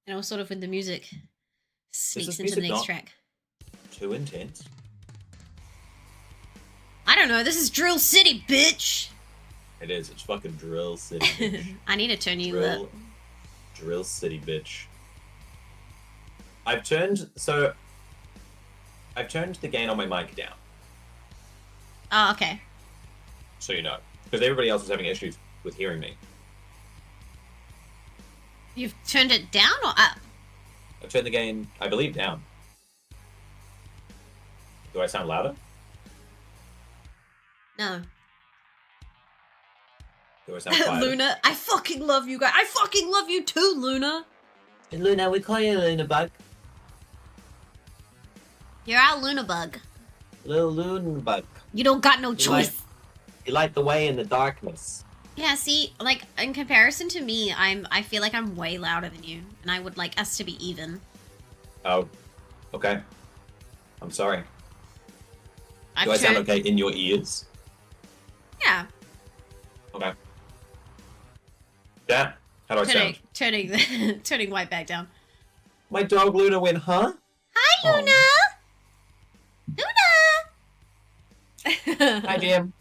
And sort of when the music sneaks this into the music next not- track. Too intense. I don't know. This is Drill City, bitch. It is. It's fucking Drill City, bitch. I need to turn you up. Drill City, bitch. I've turned the gain on my mic down. Oh, okay. So you know. Because everybody else was having issues with hearing me. You've turned it down or up? I've turned the gain, I believe, down. Do I sound louder? No. Do I sound quieter? Luna, I fucking love you guys. I fucking love you too, Luna. Hey, Luna, we call you Luna Bug. You're our Luna bug. Little Luna Bug. You don't got no choice. You light the way in the darkness. Yeah, see, like, in comparison to me, I feel like I'm way louder than you, and I would like us to be even. Oh, okay. I'm sorry. I've Do I sound okay in your ears? Yeah. Okay. Yeah? How do I sound? Turning white back down. My dog Luna went, huh? Hi, Luna! Luna! Hi, Jim.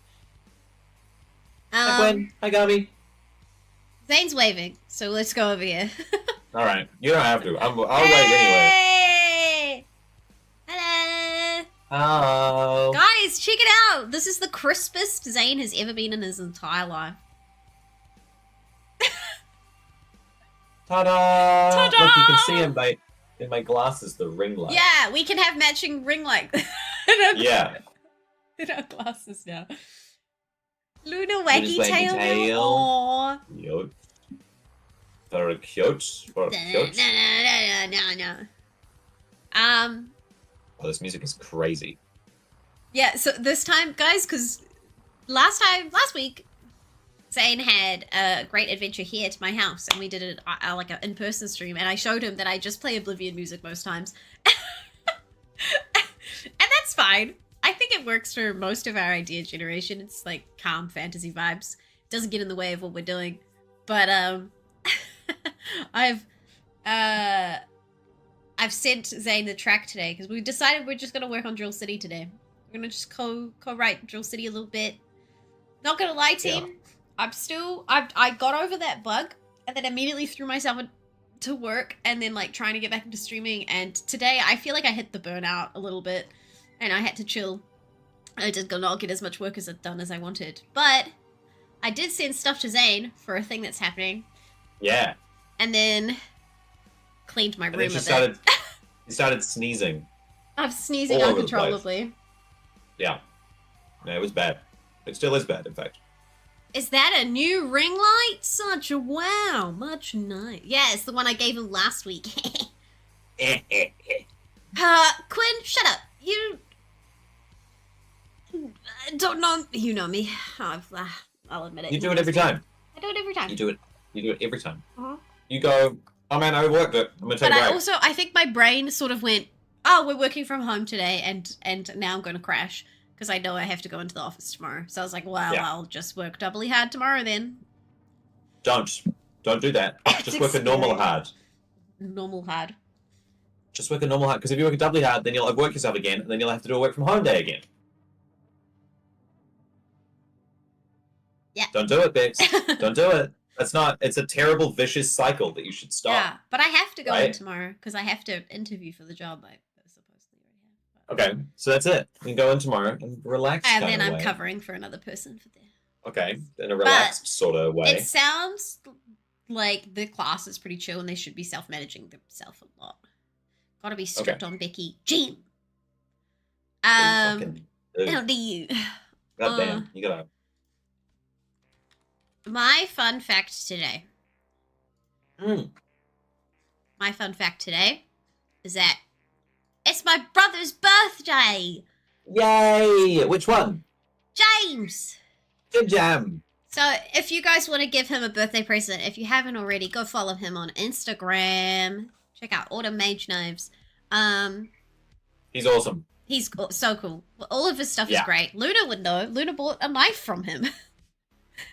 Hi, Gwen. Hi, Gabby. Zane's waving, so let's go over here. All right. You don't have to. I'll wait anyway. Hey! Hello! Hello. Guys, check it out! This is the crispest Zane has ever been in his entire life. Ta-da! Ta-da! Look, you can see in my glasses the ring light. Yeah, we can have matching ring light. Yeah. In our glasses now. Luna waggy Luna's tail. waggy tail. Aww. Cute. Very cute. Very cute. No. Oh, this music is crazy. Yeah, so this time, guys, because last week, Zane had a great adventure here at my house, and we did it like an in-person stream, and I showed him that I just play Oblivion music most times. And that's fine. I think it works for most of our idea generation. It's like calm fantasy vibes. It doesn't get in the way of what we're doing. But I've sent Zane the track today because we decided we're just gonna work on Drill City today. We're gonna just co-write Drill City a little bit. Not gonna lie, team. Yeah. I got over that bug and then immediately threw myself to work and then like trying to get back into streaming. And today I feel like I hit the burnout a little bit. And I had to chill. I did not get as much work as done as I wanted. But I did send stuff to Zane for a thing that's happening. Yeah. And then cleaned my room a bit. You started sneezing. I'm sneezing uncontrollably. Yeah. No, it was bad. It still is bad, in fact. Is that a new ring light? Such a wow. Much nice. Yeah, it's the one I gave him last week. Quinn, shut up. You don't know. You know me. I'll admit it. You do it every time. I do it every time. You do it every time. Uh-huh. You go, oh man, I overworked it. I'm gonna take a break. I think my brain sort of went, oh, we're working from home today, and now I'm going to crash because I know I have to go into the office tomorrow. So I was like, well, yeah. I'll just work doubly hard tomorrow then. Don't do that. Just work a normal hard. Normal hard. Just work a normal hard, because if you work a doubly hard, then you'll overwork yourself again, and then you'll have to do a work from home day again. Yeah. Don't do it, Bex. Don't do it. It's a terrible, vicious cycle that you should stop. Yeah, but I have to go in tomorrow, because I have to interview for the job I supposedly already have. Okay, so that's it. You can go in tomorrow and relax. And then I'm covering for another person for there. Okay, in a relaxed sort of way. It sounds like the class is pretty chill, and they should be self-managing themselves a lot. Gotta be strict on Becky. Jean! LDU. Goddamn, you gotta... My fun fact today. My fun fact today is that it's my brother's birthday! Yay! Which one? James! Good jam! So, if you guys want to give him a birthday present, if you haven't already, go follow him on Instagram. Check out Autumn Mage Knives. He's awesome. He's so cool. All of his stuff is great. Luna would know. Luna bought a knife from him.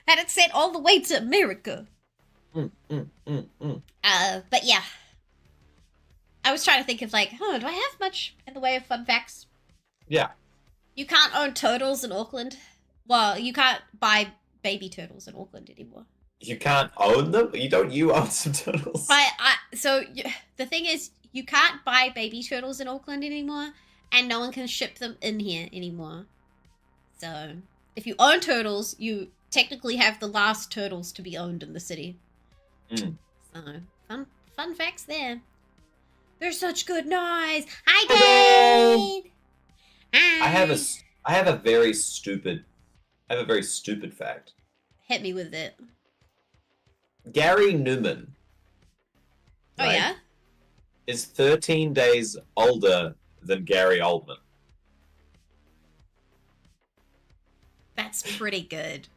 Had it sent all the way to America. But yeah. I was trying to think of like, oh, do I have much in the way of fun facts? Yeah. You can't own turtles in Auckland. Well, you can't buy baby turtles in Auckland anymore. You can't own them? You own some turtles? The thing is, you can't buy baby turtles in Auckland anymore, and no one can ship them in here anymore. So, if you own turtles, you technically have the last turtles to be owned in the city. Mm. So, fun facts there. They're such good noise. Hi, Dad. I have a very stupid fact. Hit me with it. Gary Newman. Oh, yeah? Is 13 days older than Gary Oldman. That's pretty good.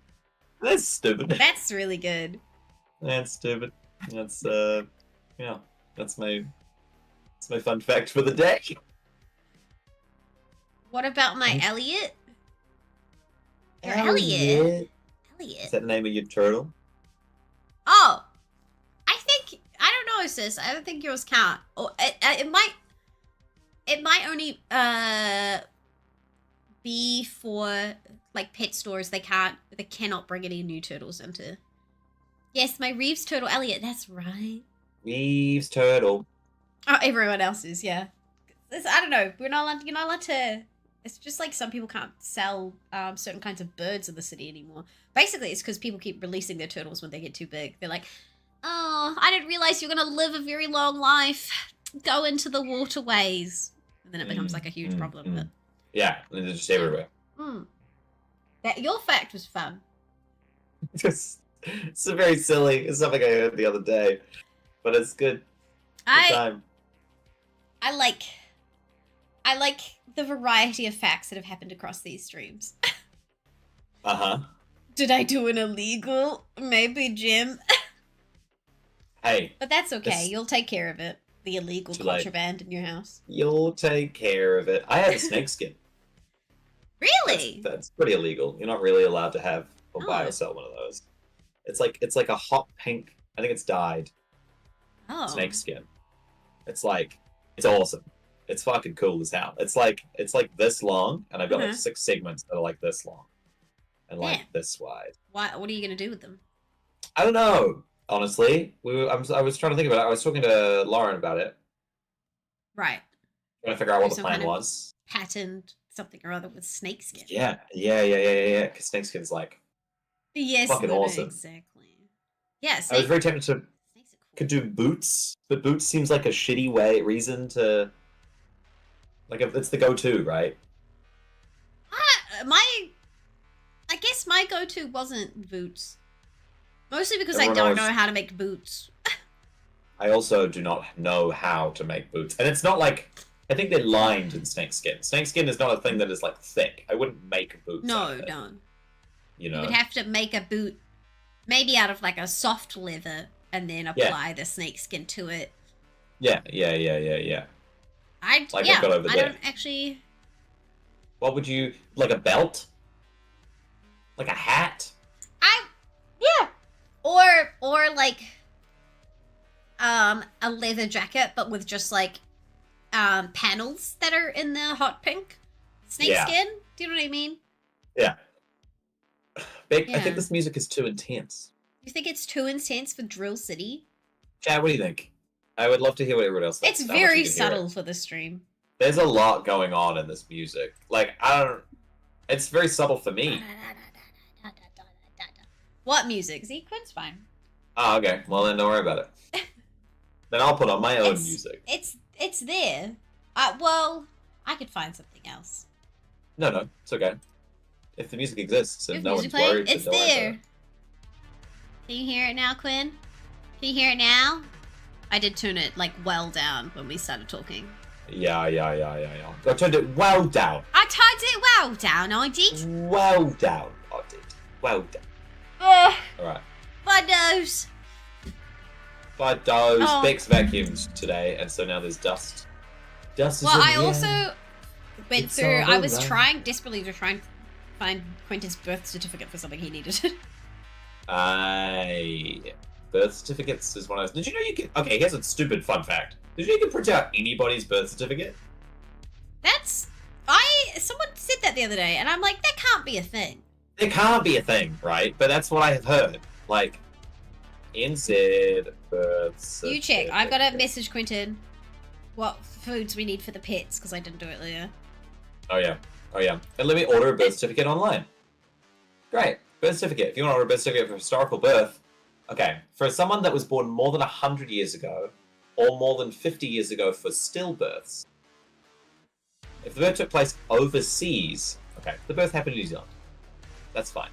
That's stupid. That's really good. That's stupid. That's that's my fun fact for the day. What about my Elliot? Your Elliot. Elliot. Is that the name of your turtle? Oh, I don't know, sis. I don't think yours count. Or it might only be for like pet stores. They cannot bring any new turtles into. Yes, my Reeves turtle, Elliot. That's right. Reeves turtle. Oh, everyone else's, yeah. I don't know. You're not allowed to. It's just like some people can't sell certain kinds of birds in the city anymore. Basically, it's because people keep releasing their turtles when they get too big. They're like, oh, I didn't realize you're going to live a very long life. Go into the waterways. And then it becomes like a huge problem. But... Yeah, and they're just everywhere. Your fact was fun. It's very silly. It's something I heard the other day. But it's good. Good time. I like the variety of facts that have happened across these streams. Uh-huh. Did I do an illegal? Maybe, Jim. Hey. But that's okay. You'll take care of it. The illegal contraband in your house. You'll take care of it. I had a snakeskin. Really? That's pretty illegal. You're not really allowed to have or buy or sell one of those. It's like a hot pink. I think it's dyed. Oh. Snakeskin. It's awesome. It's fucking cool as hell. It's like this long, and I've got like 6 segments that are like this long, and like this wide. What are you gonna do with them? I don't know. Honestly, I was trying to think about it. I was talking to Lauren about it. Right. Trying to figure out what the plan was. Patterned something or other with snakeskin. Yeah. Because snakeskin's like fucking awesome. Exactly. Yeah. I was very tempted to could do boots, but boots seems like a shitty reason to. Like, it's the go-to, right? I guess my go-to wasn't boots. Mostly because I don't know how to make boots. I also do not know how to make boots. And it's not like... I think they're lined in snakeskin. Snakeskin is not a thing that is, like, thick. I wouldn't make boots No, don't. You know? You would have to make a boot maybe out of, like, a soft leather and then apply the snakeskin to it. Yeah. I don't actually. What would you like? A belt? Like a hat? Or like a leather jacket, but with just like panels that are in the hot pink snakeskin. Do you know what I mean? Yeah. I think this music is too intense. You think it's too intense for Drill City? Chad, what do you think? I would love to hear what everyone else thinks. It's very subtle for the stream. There's a lot going on in this music. Like, it's very subtle for me. What music? Quinn's fine. Oh, okay. Well, then don't worry about it. Then I'll put on my own music. It's there. Well, I could find something else. No, it's okay. If the music exists and no one's playing, worried, it's there. Can you hear it now, Quinn? Can you hear it now? I did tune it, like, well down when we started talking. Yeah. I turned it well down. I turned it well down, I did. Well down, I did. Well down. Alright. Fun nose. But those Bex vacuums today, and so now there's dust. Dust is well, in I the also air. went It's through. all I was right. desperately to try and find Quentin's birth certificate for something he needed. I birth certificates is one of those. Did you know you can? Okay, here's a stupid fun fact. Did you know you can print out anybody's birth certificate? Someone said that the other day, and I'm like, that can't be a thing. It can't be a thing, right? But that's what I have heard. Like, NZ birth certificate. You check. I've got to message Quentin what foods we need for the pets, because I didn't do it earlier. Oh, yeah. And let me order a birth certificate online. Great. Birth certificate. If you want to order a birth certificate for historical birth, okay. For someone that was born more than 100 years ago, or more than 50 years ago for stillbirths, if the birth took place overseas, okay, the birth happened in New Zealand. That's fine.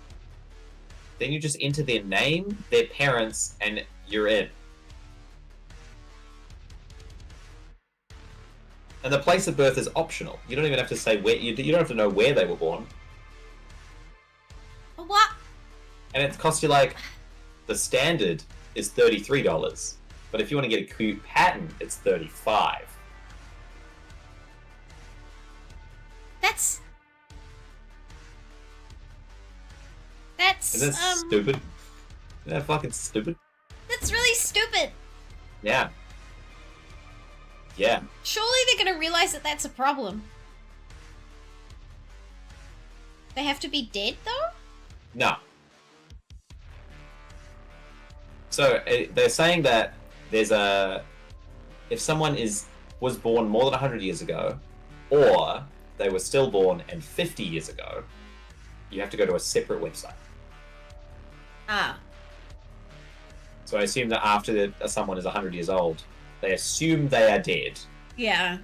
Then you just enter their name, their parents, and you're in. And the place of birth is optional. You don't even have to say where. You don't have to know where they were born. What? And it costs you like, the standard is $33, but if you want to get a cute pattern, it's $35. That's Isn't that stupid? Isn't that fucking stupid? That's really stupid. Yeah. Yeah. Surely they're gonna realize that that's a problem. They have to be dead, though? No. So they're saying that there's if someone was born more than 100 years ago, or they were stillborn and 50 years ago, you have to go to a separate website. Ah. So I assume that after someone is 100 years old, they assume they are dead. Yeah.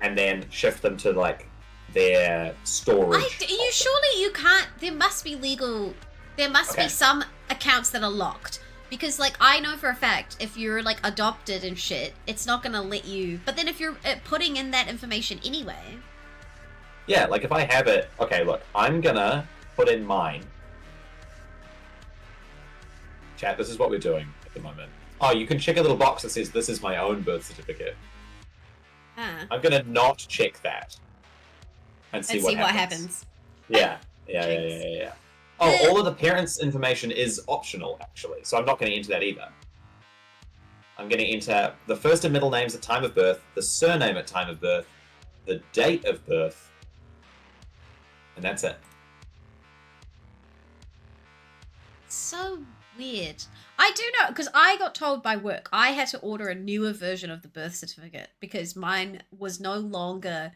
And then shift them to, like, their storage. Surely you can't. There must be be some accounts that are locked. Because, like, I know for a fact, if you're, like, adopted and shit, it's not gonna let you. But then if you're putting in that information anyway. Yeah, like, if I have it. Okay, look, I'm gonna put in mine. Chat, this is what we're doing at the moment. Oh, you can check a little box that says, this is my own birth certificate. Ah. I'm gonna not check that. And see what happens. Yeah. Oh, all of the parents' information is optional, actually. So I'm not going to enter that either. I'm going to enter the first and middle names at time of birth, the surname at time of birth, the date of birth, and that's it. So weird. I do know, because I got told by work I had to order a newer version of the birth certificate because mine was no longer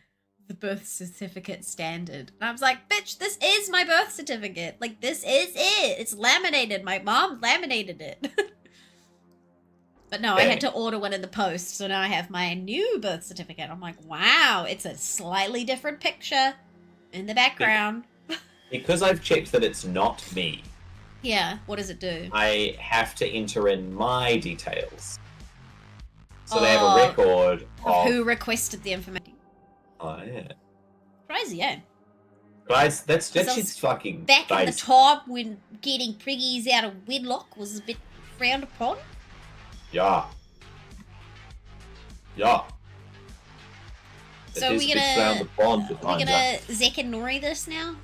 the birth certificate standard. And I was like, bitch, this is my birth certificate. Like, this is it. It's laminated. My mom laminated it. But no, I had to order one in the post. So now I have my new birth certificate. I'm like, wow, it's a slightly different picture in the background. Because I've checked that it's not me. Yeah, what does it do? I have to enter in my details. So they have a record of who requested the information. Oh, yeah. Crazy, yeah. Guys, that's just fucking back in the time when getting priggies out of wedlock was a bit frowned upon. Yeah. So we're gonna Zek and Nori this now?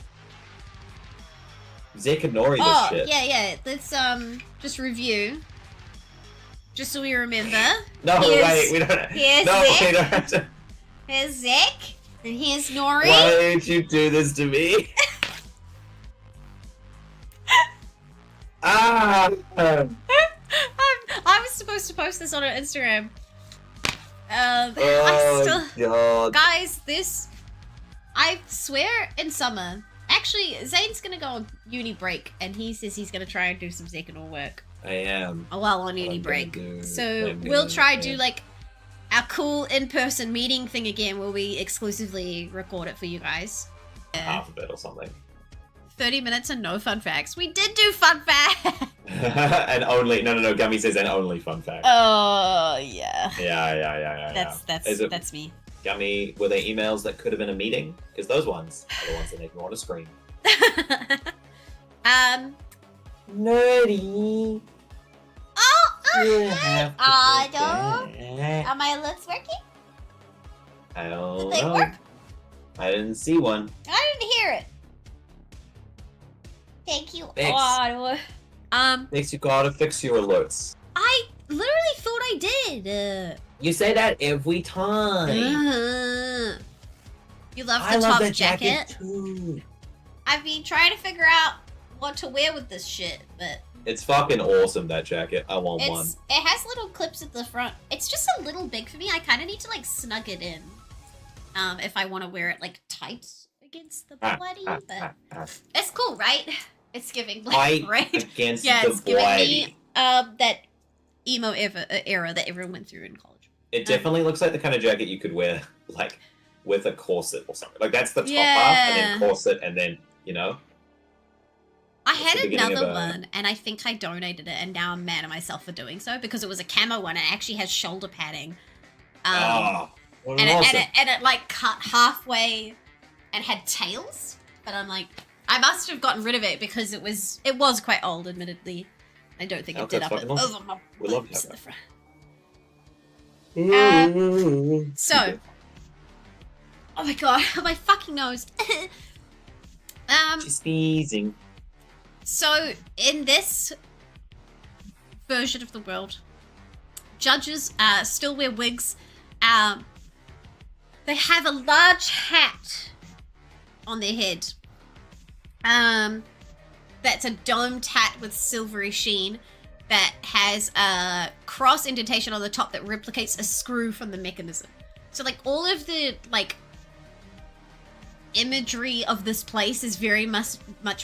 Zek and Nori this shit. Yeah. Let's just review. Just so we remember. No, wait, we don't. Here's Zek. We don't have to. Here's Zek, and here's Nori. Why did you do this to me? I was supposed to post this on our Instagram. God. Guys, I swear in summer. Actually, Zane's gonna go on uni break, and he says he's gonna try and do some Zekanor work. I am. While on uni break. So we'll try do like our cool in-person meeting thing again where we exclusively record it for you guys. Half of it or something. 30 minutes and no fun facts. We did do fun facts! And only, no, Gummy says and only fun facts. Oh, yeah. Yeah. That's me. Gummy, were there emails that could have been a meeting? Because those ones are the ones that make me want to scream. Nerdy. I don't. Are my alerts working? I don't Did they know. work? I didn't see one. I didn't hear it. Thank you. Thanks. God. Thanks, you gotta fix your alerts. I literally thought I did. You say that every time. You love the I love top that jacket? too. I've been trying to figure out what to wear with this shit, but It's fucking awesome, that jacket. I want one. it has little clips at the front. It's just a little big for me. I kind of need to like snug it in, if I want to wear it like tight against the body. But it's cool, right? It's giving Fight like right. against Yeah, the it's giving body. me that emo era that everyone went through in college. It definitely looks like the kind of jacket you could wear, like, with a corset or something. Like, that's the top half, and then corset, and then, you know? I had another one, and I think I donated it, and now I'm mad at myself for doing so, because it was a camo one, and it actually has shoulder padding. What and it like cut halfway and had tails, but I'm like, I must have gotten rid of it because it was quite old, admittedly. I don't think it did up over my boobs at the front. So, oh my god, my fucking nose. She's sneezing. So, in this version of the world, judges still wear wigs. They have a large hat on their head. That's a domed hat with silvery sheen that has a cross indentation on the top that replicates a screw from the mechanism. So, like, all of the, like, imagery of this place is very much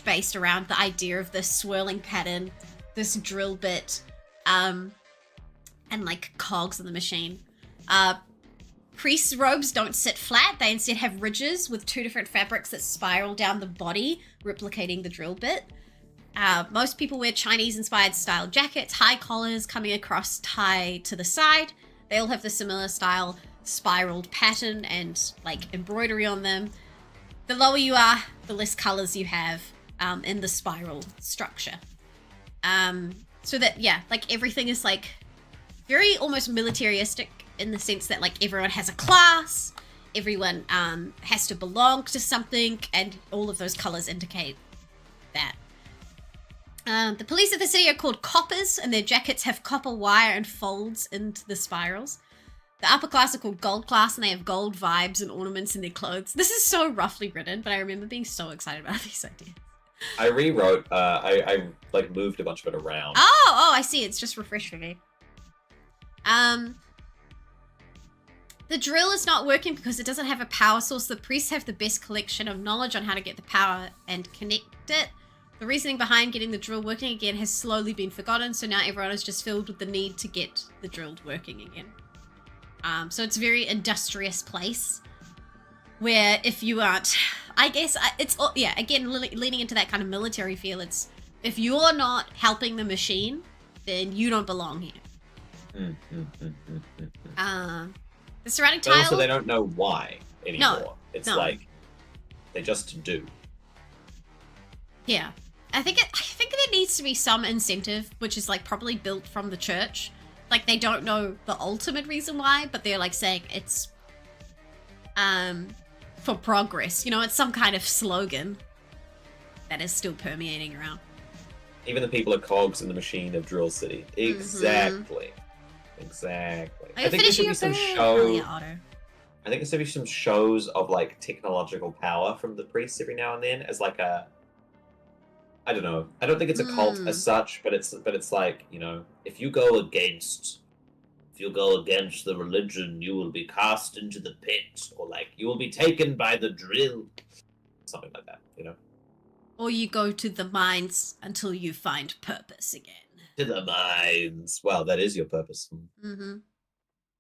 based around the idea of this swirling pattern, this drill bit, and, like, cogs in the machine. Priests' robes don't sit flat. They instead have ridges with two different fabrics that spiral down the body, replicating the drill bit. Most people wear Chinese-inspired style jackets, high collars coming across tie to the side. They all have the similar style spiraled pattern and, like, embroidery on them. The lower you are, the less colors you have in the spiral structure. So that, yeah, like, everything is, like, very almost militaristic in the sense that, like, everyone has a class, everyone has to belong to something, and all of those colors indicate that. The police of the city are called coppers, and their jackets have copper wire and folds into the spirals. The upper class are called gold class, and they have gold vibes and ornaments in their clothes. This is so roughly written, but I remember being so excited about these ideas. I rewrote, I like moved a bunch of it around. Oh, I see. It's just refreshed for me. The drill is not working because it doesn't have a power source. The priests have the best collection of knowledge on how to get the power and connect it. The reasoning behind getting the drill working again has slowly been forgotten, so now everyone is just filled with the need to get the drill working again. So it's a very industrious place where if you aren't, I guess it's, yeah, again, leaning into that kind of military feel. It's, if you're not helping the machine, then you don't belong here. The surrounding tile. But also, they don't know why anymore. No, it's like they just do. Yeah, I think there needs to be some incentive, which is like probably built from the church. Like, they don't know the ultimate reason why, but they're like saying it's for progress. You know, it's some kind of slogan that is still permeating around. Even the people are cogs in the machine of Drill City. Exactly. Exactly. I think there should be some show. I think there should be some shows of like technological power from the priests every now and then as like a, I don't know. I don't think it's a cult as such, but it's like, you know, if you go against the religion, you will be cast into the pit, or like you will be taken by the drill, something like that, you know. Or you go to the mines until you find purpose again. To the mines. Well, that is your purpose.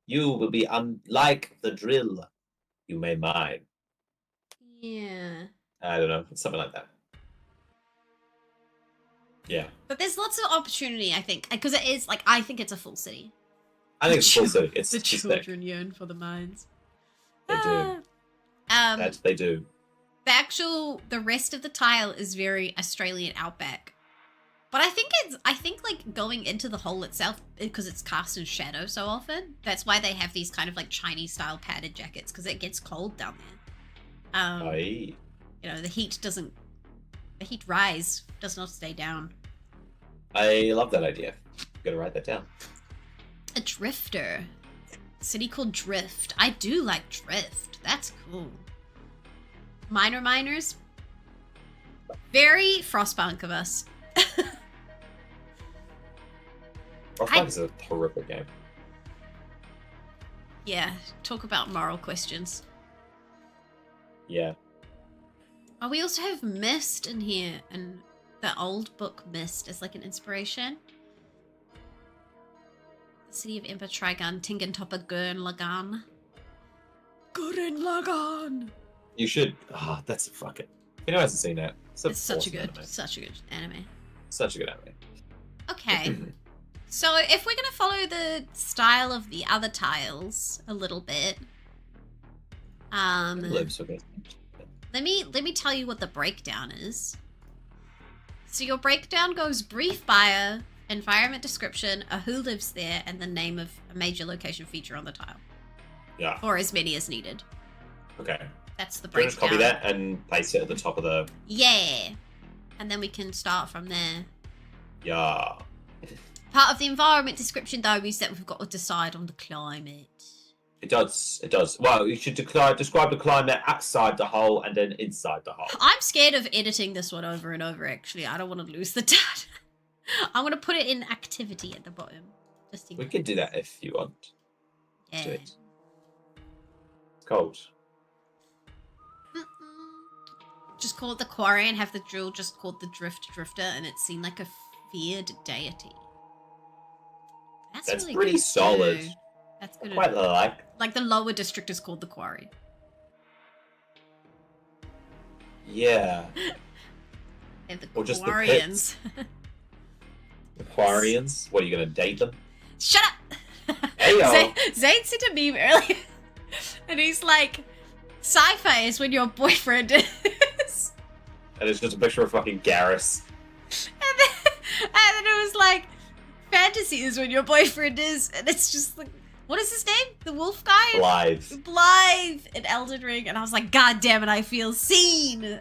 You will be unlike the drill. You may mine. Yeah. I don't know. Something like that. Yeah. But there's lots of opportunity, I think, because it is, like, I think it's a full city. I think it's a full city. It's the children yearn for the mines. They do. That they do. The rest of the tile is very Australian outback. But I think like going into the hole itself, because it's cast in shadow so often, that's why they have these kind of like Chinese style padded jackets, because it gets cold down there. You know, the heat rise does not stay down. I love that idea. Gotta write that down. A drifter. City called Drift. I do like Drift. That's cool. Miners. Very Frostpunk of us. Frostpunk is a horrific game. Yeah, talk about moral questions. Yeah. Oh, we also have Mist in here, and the old book Mist is like an inspiration. The city of Emperor Trigun, Tingan Topper Gurn Lagan. Gurn Lagan! You should. That's a fucking. If anyone hasn't seen that, It's such a good anime. Such a good anime. Okay. So if we're gonna follow the style of the other tiles a little bit, let me tell you what the breakdown is. So your breakdown goes brief bio, environment description, who lives there, and the name of a major location feature on the tile. Yeah. Or as many as needed. Okay. That's the Do you breakdown. just copy that and paste it at the top of the... Yeah. And then we can start from there. Yeah. Part of the environment description, though, is that we've got to decide on the climate. It does. It does. Well, you should describe the climate outside the hole and then inside the hole. I'm scared of editing this one over and over, actually. I don't want to lose the data. I'm going to put it in activity at the bottom. Just in We could do that if you want. Yeah. Do it. It's cold. Just call it the quarry and have the drill just called the drifter, and it's seen like a feared deity. That's really pretty good solid. too. That's good. Quite like the lower district is called the quarry. Yeah. And the Or just the Quarians. The Quarians? What, are you going to date them? Shut up! Heyo! Zane sent a meme earlier, and he's like, sci-fi is when your boyfriend is. And it's just a picture of fucking Garrus. And then it was like, fantasy is when your boyfriend is, and it's just like, what is his name? The wolf guy? Blythe in Elden Ring. And I was like, God damn it, I feel seen.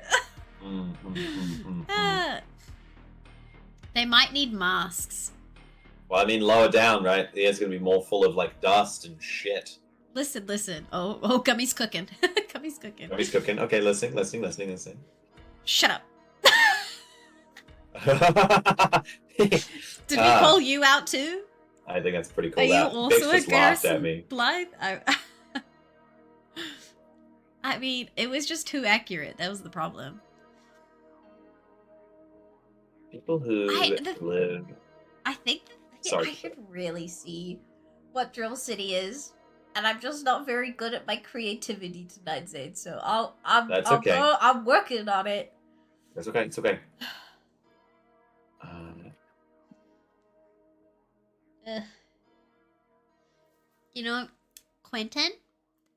They might need masks. Well, I mean, lower down, right? The air's going to be more full of, like, dust and shit. Listen. Oh, Gummy's cooking. Gummy's cooking. Gummy's cooking. Okay, listening. Shut up. Did we call you out too? I think that's pretty cool. Are you also a Garrison me. Blythe? I mean, it was just too accurate. That was the problem. People who live... I think Sorry. I could really see what Drill City is, and I'm just not very good at my creativity tonight, Zane. So I'm working on it. That's okay. It's okay. You know, Quentin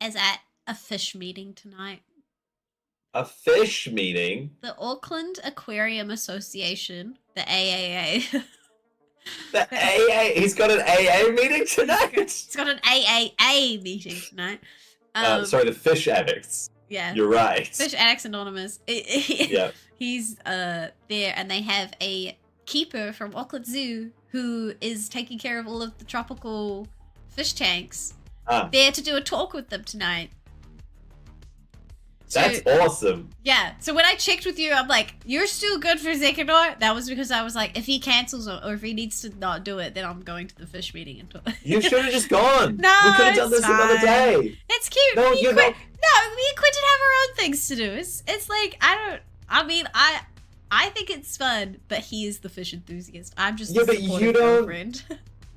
is at a fish meeting tonight. A fish meeting? The Auckland Aquarium Association, the AAA. The AA? He's got an AA meeting tonight? He's got an AAA meeting tonight. Sorry, the Fish Addicts. Yeah. You're right. Fish Addicts Anonymous. Yeah. He's there, and they have a keeper from Auckland Zoo who is taking care of all of the tropical fish tanks. There to do a talk with them tonight. That's awesome. Yeah. So when I checked with you, I'm like, you're still good for Zekanor? That was because I was like, if he cancels or if he needs to not do it, then I'm going to the fish meeting and talk. You should have just gone. No, we could have done this another day. It's cute. No, me and Quentin have our own things to do. It's like I think it's fun, but he is the fish enthusiast. I'm just a supportive girlfriend.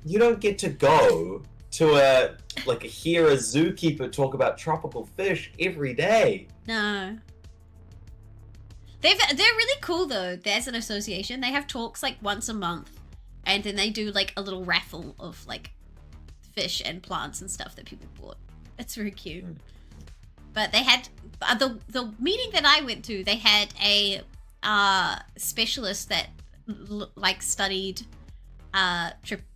You don't get to go to a zookeeper talk about tropical fish every day. No. They're really cool though. There's an association. They have talks like once a month, and then they do like a little raffle of like fish and plants and stuff that people bought. It's very cute. But they had the meeting that I went to. They had a specialist that studied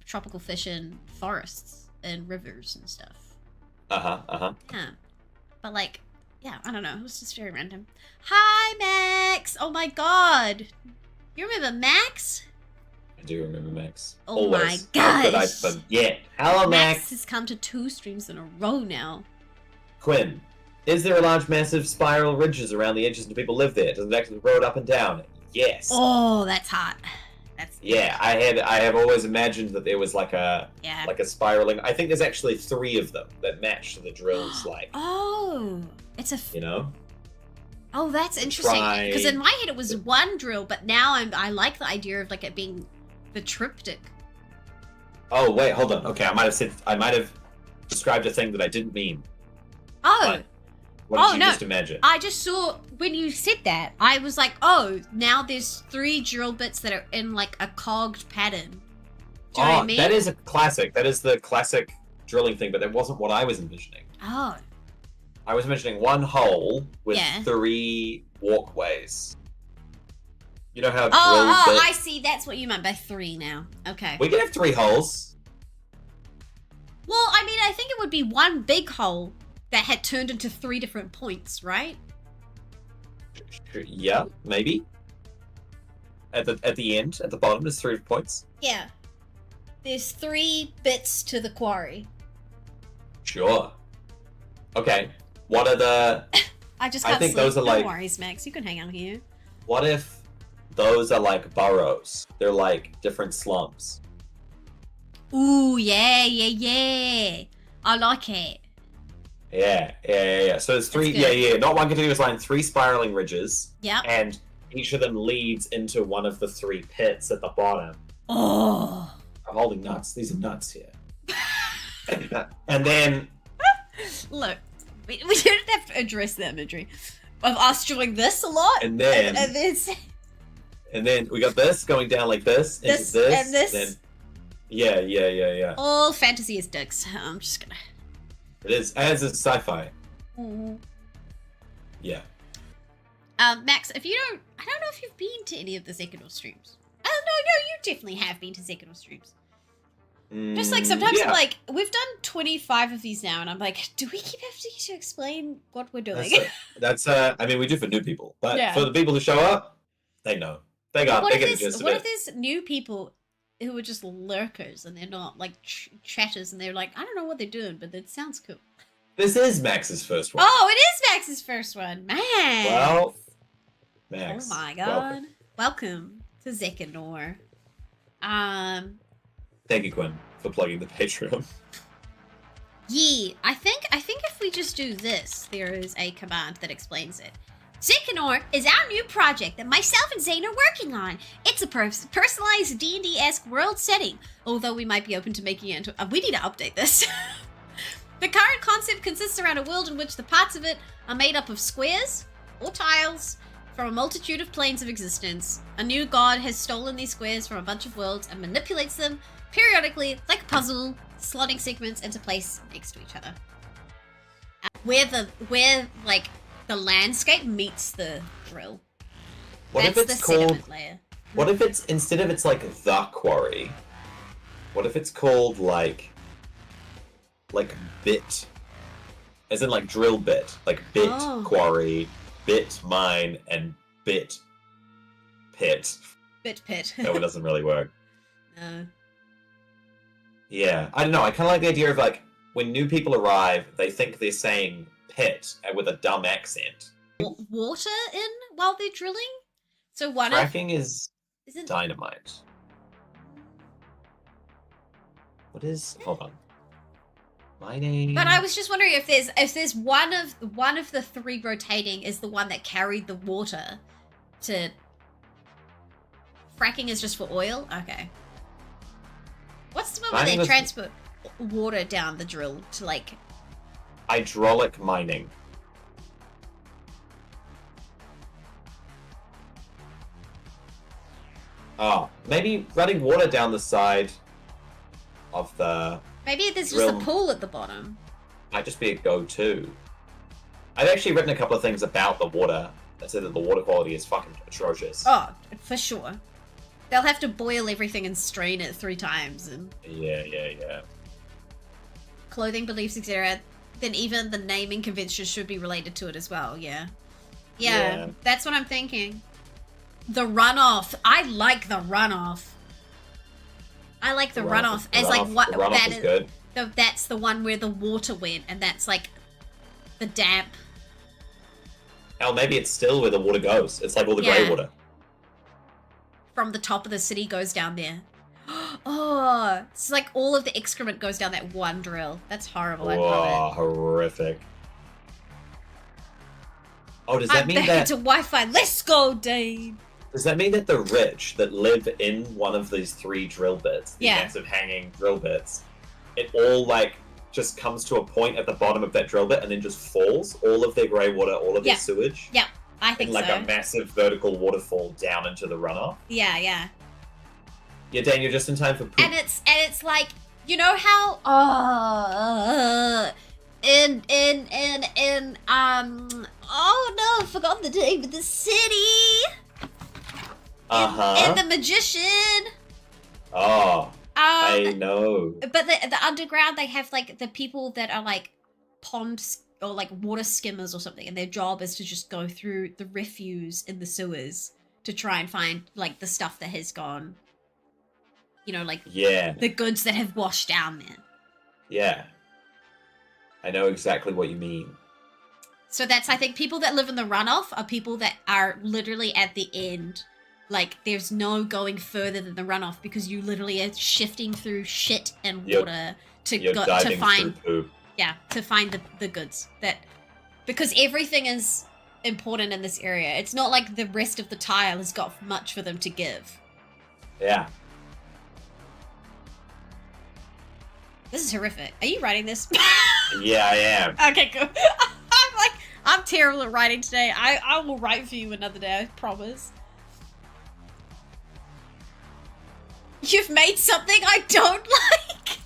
tropical fish in forests and rivers and stuff. Yeah. But I don't know. It was just very random. Hi, Max! Oh my god! You remember Max? I do remember Max. Oh Always. my How could I gosh. forget? Hello, Max Max. has come to 2 streams in a row now. Quinn, is there a large, massive spiral ridges around the edges and people live there? Does it actually road up and down? Yes. Oh, that's hot. That's Yeah, I have always imagined that there was like a spiraling. I think there's actually 3 of them that match the drills, like. Oh, it's a. You know. Oh, that's interesting. Because in my head it was 1 drill, but now I like the idea of like it being the triptych. Oh wait, hold on. Okay, I might have described a thing that I didn't mean. Oh. But what did you just imagine? I just saw when you said that, I was like, oh, now there's 3 drill bits that are in like a cogged pattern. Do you know what I mean? That is a classic. That is the classic drilling thing, but that wasn't what I was envisioning. Oh. I was envisioning 1 hole with Yeah. 3 walkways. You know how I see. That's what you meant by 3 now. Okay. We can have 3 holes. Well, I mean, I think it would be 1 big hole that had turned into 3 different points, right? Yeah, maybe. At the end, at the bottom, there's 3 points. Yeah. There's 3 bits to the quarry. Sure. Okay. What are the? I just can't think sleep. those are no like. worries, Max. You can hang out here. What if those are like burrows? They're like different slums. Ooh, yeah. I like it. Yeah. So there's 3. Yeah. Not 1 continuous line. 3 spiraling ridges. Yep. And each of them leads into one of the 3 pits at the bottom. Oh. I'm holding nuts. These are nuts here. And then. Look, we didn't have to address the imagery of us doing this a lot. And then. And then we got this going down like this. Into this. And this. Then, yeah. All fantasy is dicks. I'm just gonna. It is, as is sci-fi. Mm-hmm. Yeah. Max, I don't know if you've been to any of the Zekador streams. Oh, no, you definitely have been to Zekador streams. Just like sometimes I'm like, we've done 25 of these now, and I'm like, do we keep having to explain what we're doing? I mean, we do for new people, but for the people who show up, they know. They get the gist of it. What if there's new people who are just lurkers and they're not like chatters and they're like, I don't know what they're doing, but it sounds cool. This is Max's first one. Oh, it is Max's first one. Max. Well, Max. Oh my god. Welcome to Zekador. Thank you, Quinn, for plugging the Patreon. Yeah, I think if we just do this, there is a command that explains it. Zekador is our new project that myself and Zane are working on. It's a personalized D&D-esque world setting, although we might be open to making it into... we need to update this. The current concept consists around a world in which the parts of it are made up of squares or tiles from a multitude of planes of existence. A new god has stolen these squares from a bunch of worlds and manipulates them periodically like a puzzle, slotting segments into place next to each other. Where the landscape meets the drill. That's the sediment layer. What if it's, instead of it's like the quarry, what if it's called like bit? As in like drill bit. Like bit quarry, bit mine, and bit pit. Bit pit. That one doesn't really work. No. Yeah, I don't know. I kind of like the idea of like, when new people arrive, they think they're saying pit with a dumb accent. Water in while they're drilling? So one fracking is dynamite. What is? Hold on. Mining. But I was just wondering if there's one of the 3 rotating is the one that carried the water to. Fracking is just for oil? Okay. What's the one where they transport water down the drill to like... Hydraulic mining. Oh, maybe running water down the side of the... Maybe there's just a pool at the bottom. Might just be a go-to. I've actually written a couple of things about the water that said that the water quality is fucking atrocious. Oh, for sure. They'll have to boil everything and strain it 3 times. And Yeah. Clothing, beliefs, etc. Then even the naming conventions should be related to it as well, yeah. Yeah, that's what I'm thinking. The runoff. I like the runoff. I like the The runoff as like what the runoff that is is. good. That's the one where the water went, and that's like the damp. Hell, maybe it's still where the water goes. It's like all the grey Yeah. water. From the top of the city goes down there. Oh, it's like all of the excrement goes down that one drill. That's horrible. I love it. Horrific. Oh, does that I'm mean back that? into Wi-Fi. Let's go, Dane. Does that mean that the rich that live in one of these 3 drill bits, the Yeah. massive hanging drill bits, it all like just comes to a point at the bottom of that drill bit and then just falls? All of their grey water, all of Yeah. their sewage? Yeah, I think in like so. a massive vertical waterfall down into the runoff? Yeah, yeah. Yeah, Dan, you're just in time for poop. And it's like, you know how oh no, I forgot the name of the city. And the magician. Oh, I know. But the underground, they have like the people that are like ponds or like water skimmers or something, and their job is to just go through the refuse in the sewers to try and find like the stuff that has gone, you know, like Yeah. the goods that have washed down there. Yeah. I know exactly what you mean. So that's, I think, people that live in the runoff are people that are literally at the end. Like, there's no going further than the runoff because you literally are shifting through shit and water You're diving find through poop. to find the goods. That because everything is important in this area. It's not like the rest of the tile has got much for them to give. Yeah. This is horrific. Are you writing this? Yeah, I am. Okay, cool. I'm terrible at writing today. I will write for you another day, I promise. You've made something I don't like.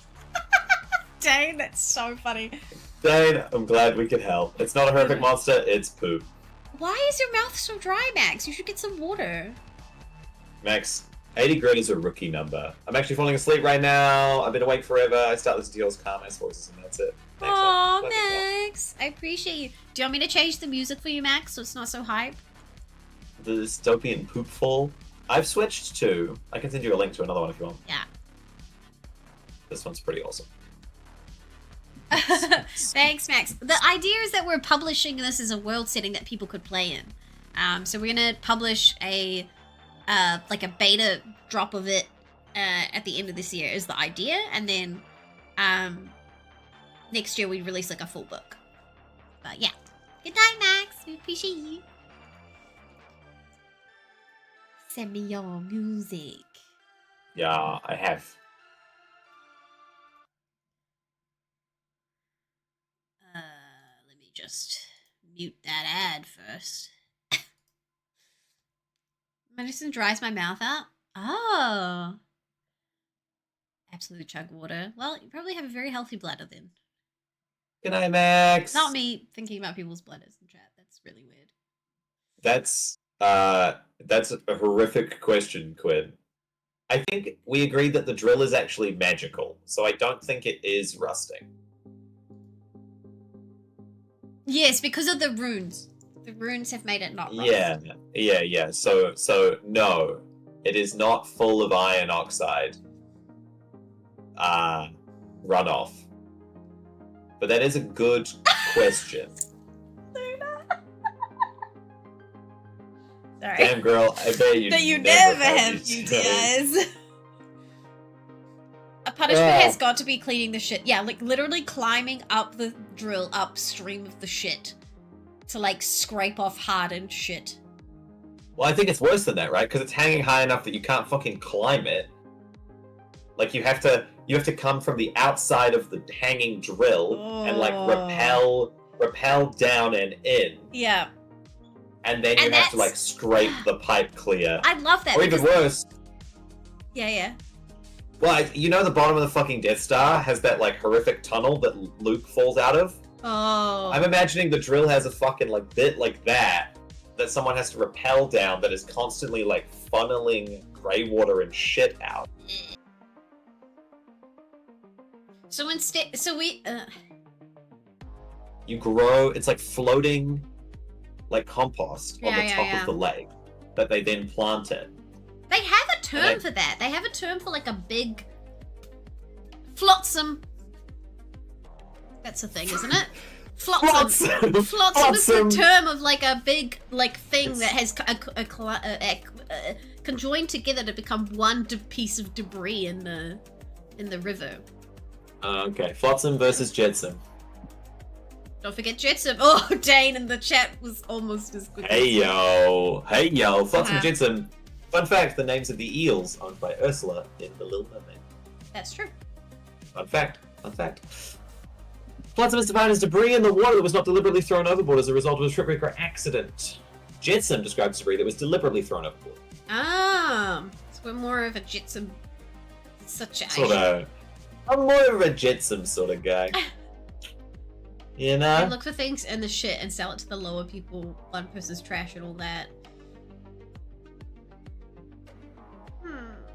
Dang, that's so funny. Dane, I'm glad we could help. It's not a horrific monster, it's poop. Why is your mouth so dry, Max? You should get some water. Max, 80 grit is a rookie number. I'm actually falling asleep right now. I've been awake forever. I start listening to yours calm ass voices, and that's it. Thanks, Aw, Love you, Max. I appreciate you. Do you want me to change the music for you, Max, so it's not so hype? the dystopian poop fall. I've switched to. I can send you a link to another one if you want. Yeah. This one's pretty awesome. Thanks, Max. The idea is that we're publishing this as a world setting that people could play in. So we're gonna publish a like a beta drop of it at the end of this year is the idea, and then next year we release like a full book. But yeah. Good night, Max. We appreciate you. Send me your music. Yeah, I have. Let me just mute that ad first. Medicine dries my mouth out. Oh. Absolute chug water. Well, you probably have a very healthy bladder then. Good night, Max. Not me thinking about people's bladders in chat. That's really weird. That's a horrific question, Quinn. I think we agreed that the drill is actually magical, so I don't think it is rusting. Yes, because of the runes. The runes have made it not rust. Yeah. So no, it is not full of iron oxide. Runoff. But that is a good question. Sorry. Damn, girl, I bet you that you never never have UTIs. A punishment has got to be cleaning the shit. Yeah, like literally climbing up the drill upstream of the shit to like scrape off hardened shit. Well, I think it's worse than that, right? Because it's hanging high enough that you can't fucking climb it. Like you have to come from the outside of the hanging drill and like rappel down and in. Yeah. And then you have to like scrape the pipe clear. I love that. Or even worse. Yeah. Well, you know the bottom of the fucking Death Star has that like horrific tunnel that Luke falls out of? Oh. I'm imagining the drill has a fucking like bit like that someone has to rappel down that is constantly like funneling grey water and shit out. So instead, you grow, it's like floating like compost on the top of the lake that they then plant it. They have a term for that. They have a term for like a big Flotsam. That's a thing, isn't it? Flotsam. Flotsam. Flotsam is the Flotsam. term of like a big thing It's- that has conjoined together to become one piece of debris in the river. Okay, Flotsam versus Jetsam. Don't forget Jetsam. Oh, Dane in the chat was almost as good. Hey yo, Flotsam Uh-huh. Jetsam. Fun fact: the names of the eels owned by Ursula in The Little Mermaid. That's true. Fun fact. Flotsam is defined as debris in the water that was not deliberately thrown overboard as a result of a shipwreck or accident. Jetsam describes debris that was deliberately thrown overboard. So we're more of a Jetsam situation. Sort of. I'm more of a Jetsam sort of guy. You They know? look for things in the shit and sell it to the lower people, one person's trash and all that.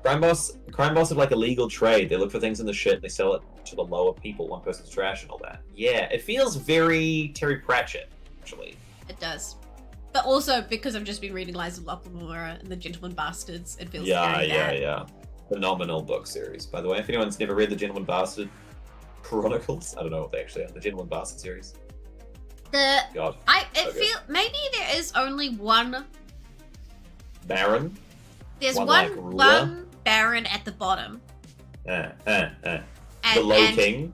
Crime boss of like a legal trade. They look for things in the shit and they sell it to the lower people, one person's trash and all that. Yeah, it feels very Terry Pratchett, actually. It does. But also, because I've just been reading Lies of Locke and The Gentleman Bastards, it feels very that. Yeah. Phenomenal book series, by the way. If anyone's never read The Gentleman Bastard Chronicles, I don't know what they actually are. The Gentleman Bastard series. God. Maybe there is only one. Baron. There's One, one like, ruler? baron at the bottom. The And, Low and- King.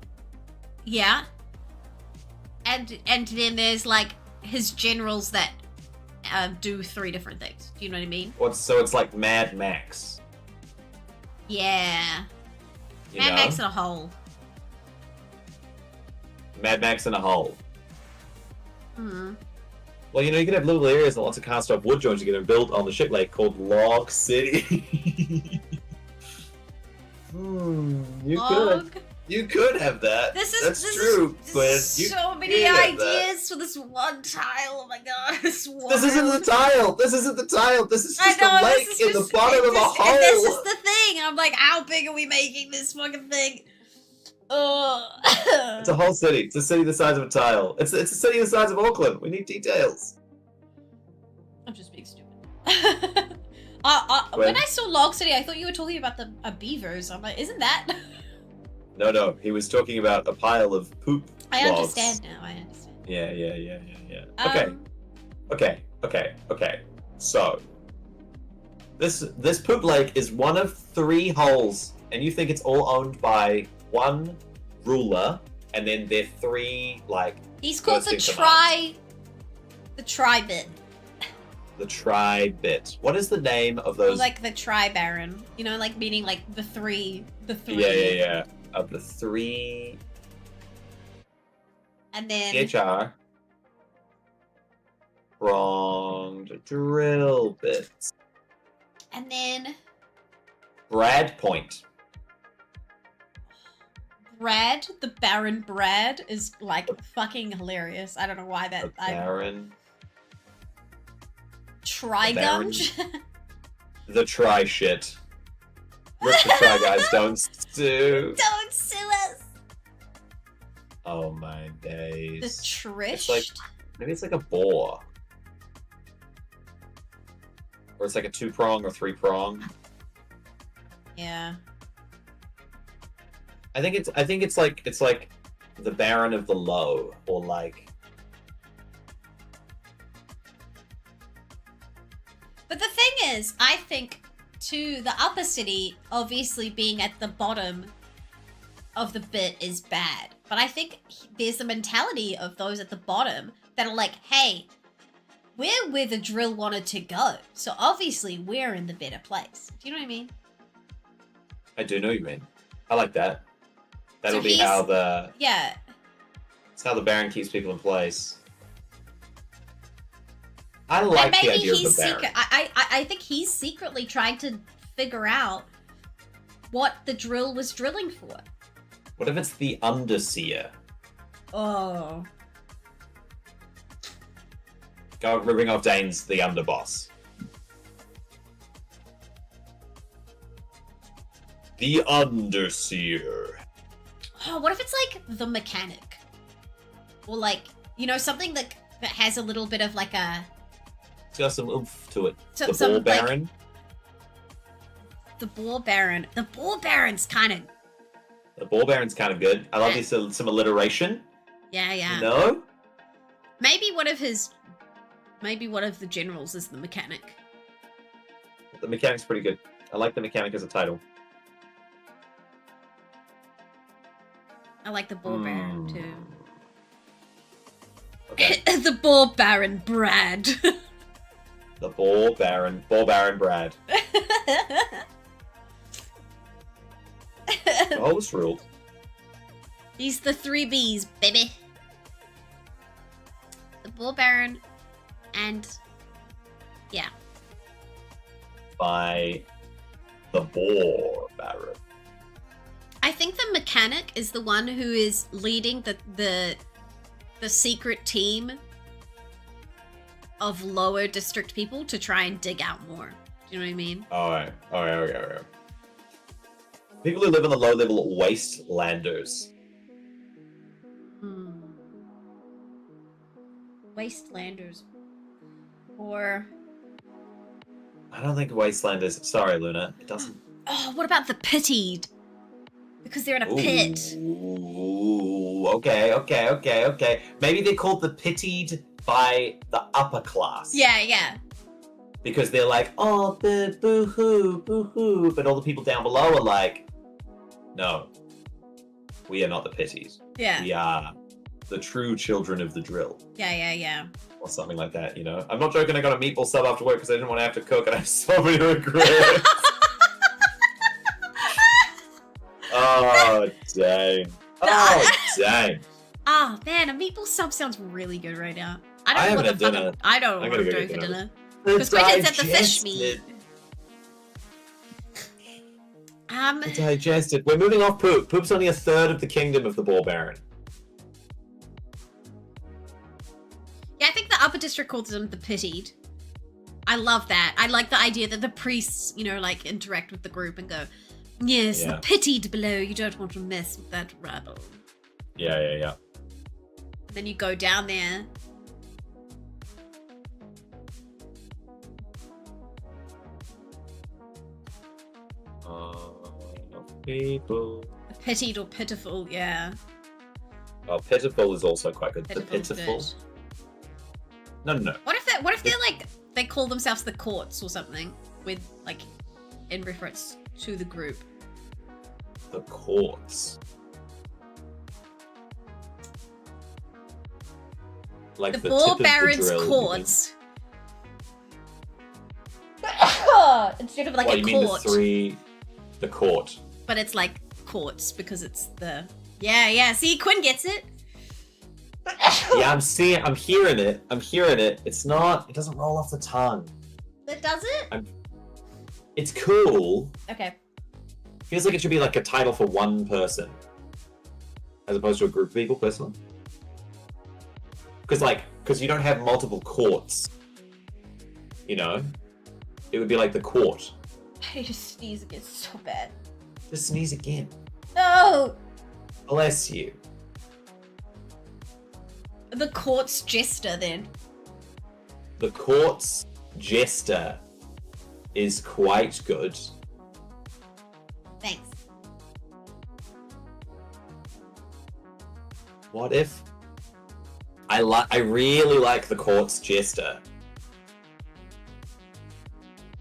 Yeah. And then there's like his generals that do 3 different things. Do you know what I mean? So it's like Mad Max. Yeah. You Mad know? Max in a hole. Mad Max in a hole. Hmm. Well, you know, you can have little areas and lots of cast off wood joints you can build on the ship lake called Log City. You could have that. That's true, Glenn. So many ideas for this one tile. Oh my god. This isn't the tile. This isn't the tile. This is just a lake in the bottom of a hole. And this is the thing. I'm like, how big are we making this fucking thing? It's a whole city. It's a city the size of a tile. It's a city the size of Auckland. We need details. I'm just being stupid. When I saw Log City, I thought you were talking about the beavers. I'm like, isn't that? No. He was talking about a pile of poop. I logs. understand now. I understand. Yeah. Okay. So, this poop lake is one of 3 holes, and you think it's all owned by one ruler, and then they're 3 like. He's called the First in command. Tri-bit. The tri-bit. What is the name of those? Like the Tri-Baron. You know, like meaning like the three. Yeah. Of the 3 And then CHR pronged drill bits. And then Brad Point. Brad, the Baron Brad, is like fucking hilarious. I don't know why that. The Baron. Trigunge. The try shit. Rip the try guys, don't sue. Don't sue us. Oh my The days. Trish. It's like maybe it's like a boar. Or it's like a 2-prong or 3-prong. Yeah. I think it's like the Baron of the Low, or like. But the thing is, I think to the upper city, obviously being at the bottom of the bit is bad. But I think there's the mentality of those at the bottom that are like, hey, we're where the drill wanted to go. So obviously we're in the better place. Do you know what I mean? I do know what you mean. I like that. That'll So be how the Yeah. it's how the Baron keeps people in place. I And like the maybe idea of he's the Baron. secret. I think he's secretly trying to figure out what the drill was drilling for. What if it's the Underseer? Oh. Go ripping off Dane's the Underboss. The Underseer. Oh, what if it's like the mechanic? Or like, you know, something that has a little bit of like a... It's got some oomph to it. So- The some, Ball like- Baron. The Boar Baron. The Boar Baron's kind of The Ball Baron's kind of good. I love this some alliteration. Yeah, yeah. You know? Maybe one of the generals is the mechanic. The mechanic's pretty good. I like the mechanic as a title. I like the Ball Baron too. Okay. The Ball Baron Brad. The Ball Baron Brad. The host ruled. He's the 3Bs, baby. The Ball Baron and yeah. By the Ball Baron. I think the mechanic is the one who is leading the secret team of lower district people to try and dig out more. Do you know what I mean? Alright. Okay. People who live in the low-level wastelanders. Wastelanders. Or... I don't think wastelanders... Sorry, Luna. It doesn't... Oh, what about the pitied? Because they're in a pit. Ooh, okay. Maybe they're called the pitied by the upper class. Yeah. Because they're like, oh, boo-hoo, boo-hoo. But all the people down below are like, no, we are not the pities. Yeah. We are the true children of the drill. Yeah. Or something like that, you know? I'm not joking, I got a meatball sub after work because I didn't want to have to cook and I have so many regrets. Oh, dang. Oh, man, a meatball sub sounds really good right now. I don't know what dinner. I don't know what I'm doing for dinner. Because Quinn's at the fish meet. Digested. We're moving off poop. Poop's only a third of the kingdom of the Ball Baron. Yeah, I think the upper district calls them the pitied. I love that. I like the idea that the priests, like interact with the group and go, yes, the pitied below. You don't want to mess with that rabble. Yeah. Then you go down there. People. Pitied or pitiful, yeah. Oh, pitiful is also quite good. Pitiful's the pitiful. Good. No. What if they're like they call themselves the courts or something with like in reference to the group? The courts. Like the Ball Baron's courts. Instead of like a you court. Mean the court. But it's like courts because it's the yeah. See, Quinn gets it. Yeah, I'm hearing it. It doesn't roll off the tongue. It does it? It's cool. Okay. Feels like it should be like a title for one person. As opposed to a group of people, personally. Because you don't have multiple courts. You know? It would be like the court. I just sneeze again so bad. Just sneeze again. No! Bless you. The court's jester, then. The court's jester is quite good. Thanks. What if... I really like the court's jester.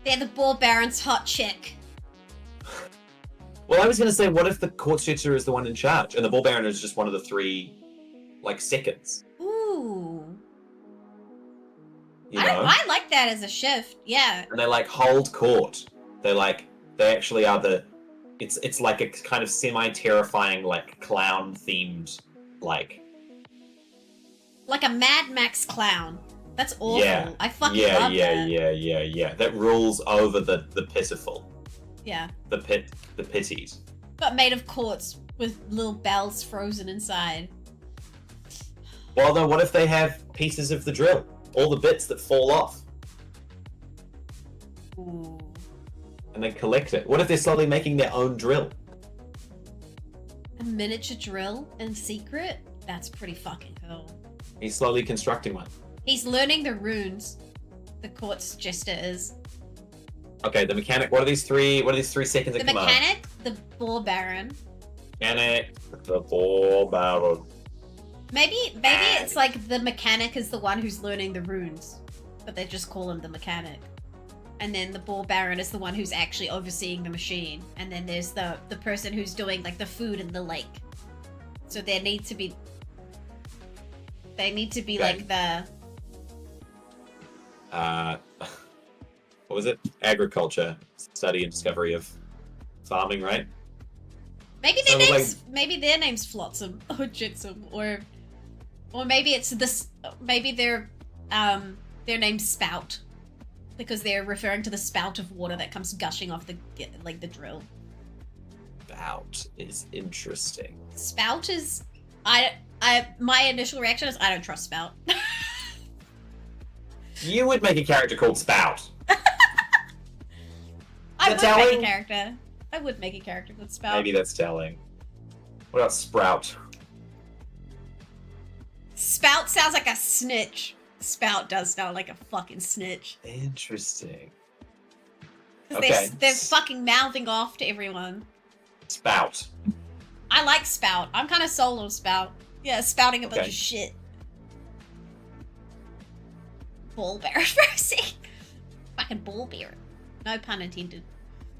They're the Ball Baron's hot chick. Well, I was going to say, what if the court's jester is the one in charge, and the Ball Baron is just one of the three, seconds? Ooh. You know? I like that as a shift, yeah. And they, hold court. They actually are it's like a kind of semi-terrifying, clown-themed, Like a Mad Max clown. That's awful. Yeah. I fucking love that. Yeah. That rules over the pitiful. Yeah. The pitied. But made of quartz with little bells frozen inside. Well, then what if they have pieces of the drill? All the bits that fall off. Ooh. And they collect it. What if they're slowly making their own drill? A miniature drill in secret? That's pretty fucking cool. He's slowly constructing one. He's learning the runes. The court's jester is. Okay, the mechanic. What are these three seconds? The mechanic, the Ball Baron, mechanic, the ball barrel. Maybe it's like the mechanic is the one who's learning the runes, but they just call him the mechanic. And then the ball baron is the one who's actually overseeing the machine. And then there's the person who's doing like the food in the lake. So they need to be like the what was it? Agriculture, study and discovery of farming, right? Maybe their name's Flotsam or Jitsam, or maybe it's this. Maybe their name's Spout, because they're referring to the spout of water that comes gushing off the drill. Spout is interesting. Spout is my initial reaction is I don't trust Spout. You would make a character called Spout. I would make a character called Spout. Maybe that's telling. What about Sprout? Spout sounds like a snitch. Spout does sound like a fucking snitch. Interesting. Okay. They're fucking mouthing off to everyone. Spout. I like Spout. I'm kind of sold on Spout. Yeah, spouting a bunch of shit. Ball bearer Rosie. Fucking ball bearer. No pun intended.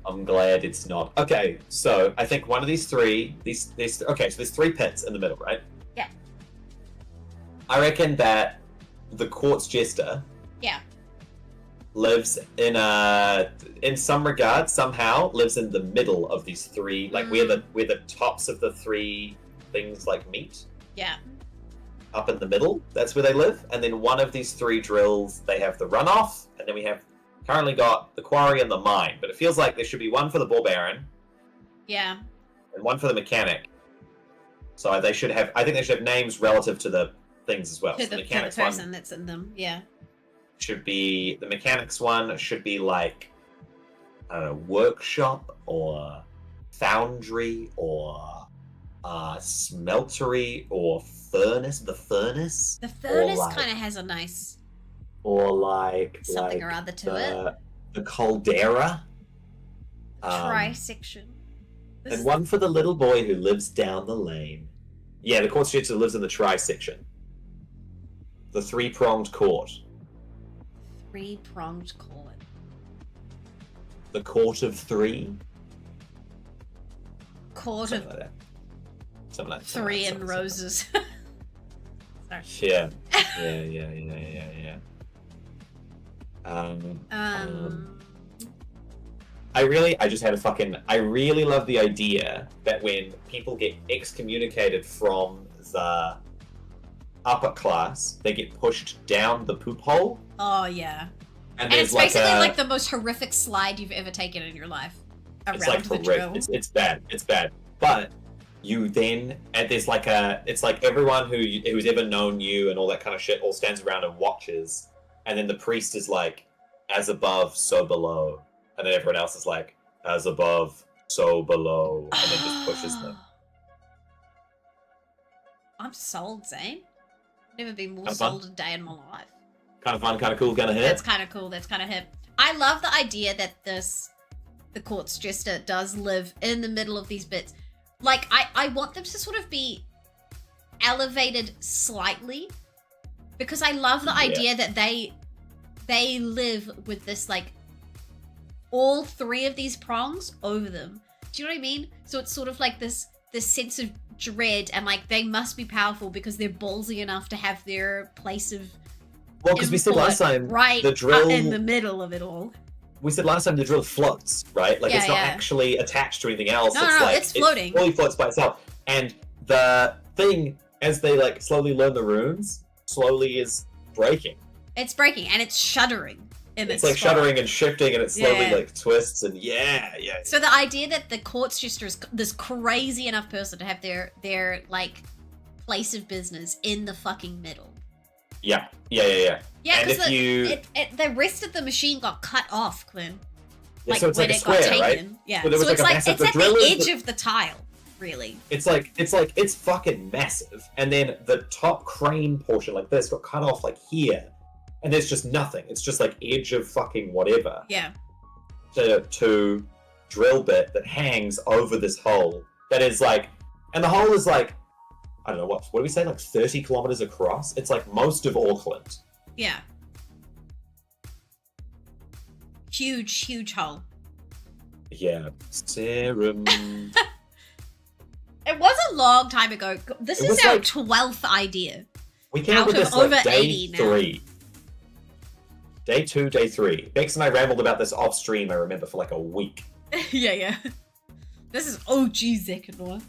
I'm glad it's not. Okay, so I think one of these three, so there's 3 pits in the middle, right? Yeah. I reckon that the quartz jester lives in some regard, somehow, lives in the middle of these 3, like where the tops of the 3 things like meet. Yeah. Up in the middle, that's where they live. And then one of these 3 drills, they have the runoff, and then we have currently got the quarry and the mine. But it feels like there should be one for the ball baron. Yeah. And one for the mechanic. So I think they should have names relative to the things as well. To so the mechanics person one that's in them, yeah. should be the mechanics one should be like, I don't know, workshop or foundry or smeltery or furnace. The furnace. The furnace kind of has a nice, or like something or other to it. The caldera. Trisection. And one for the little boy who lives down the lane. Yeah, the quartz jester lives in the trisection. The 3-pronged court. 3-pronged court. The court of 3. Court Something of like that. Something like that. 3 and roses. Sorry. Yeah. I really love the idea that when people get excommunicated from the upper class, they get pushed down the poop hole. Oh, yeah. And it's basically like the most horrific slide you've ever taken in your life. It's like horrific. It's bad. It's bad. But you then, and there's like it's like everyone who's ever known you and all that kind of shit all stands around and watches. And then the priest is like, as above, so below. And then everyone else is like, as above, so below. And then just pushes them. I'm sold, Zane. Never been more sold a day in my life. Kind of fun, kind of cool, kind of hip. That's kind of cool. That's kind of hip. I love the idea that the quartz jester does live in the middle of these bits. Like, I want them to sort of be elevated slightly, because I love the idea that they live with this, like, all 3 of these prongs over them. Do you know what I mean? So it's sort of like this sense of dread, and like they must be powerful because they're ballsy enough to have their place of because we said last time the drill in the middle of it all. We said last time the drill floats, right? Like it's not actually attached to anything else. No, it's floating. It fully floats by itself. And the thing, as they like slowly learn the runes, slowly is breaking. It's breaking and it's shuddering. It's like shuddering and shifting, and it slowly like twists and So the idea that the quartz jester is this crazy enough person to have their like place of business in the fucking middle. Yeah. Yeah, because the rest of the machine got cut off, Quinn. Yeah, so it's like a square, right? Yeah, so it's at the edge of the tile, really. It's fucking massive, and then the top crane portion like this got cut off like here. And there's just nothing. It's just like edge of fucking whatever. Yeah. To drill bit that hangs over this hole. That is like And the hole is like, I don't know, what do we say, like 30 kilometers across? It's like most of Auckland. Yeah. Huge hole. Yeah. Serum. It was a long time ago. This It is was our like- 12th idea. We came Out up with of this like over day 80 now. 3. Day 2, day 3. Bex and I rambled about this off stream, I remember, for like a week. Yeah. This is OG Zekanor.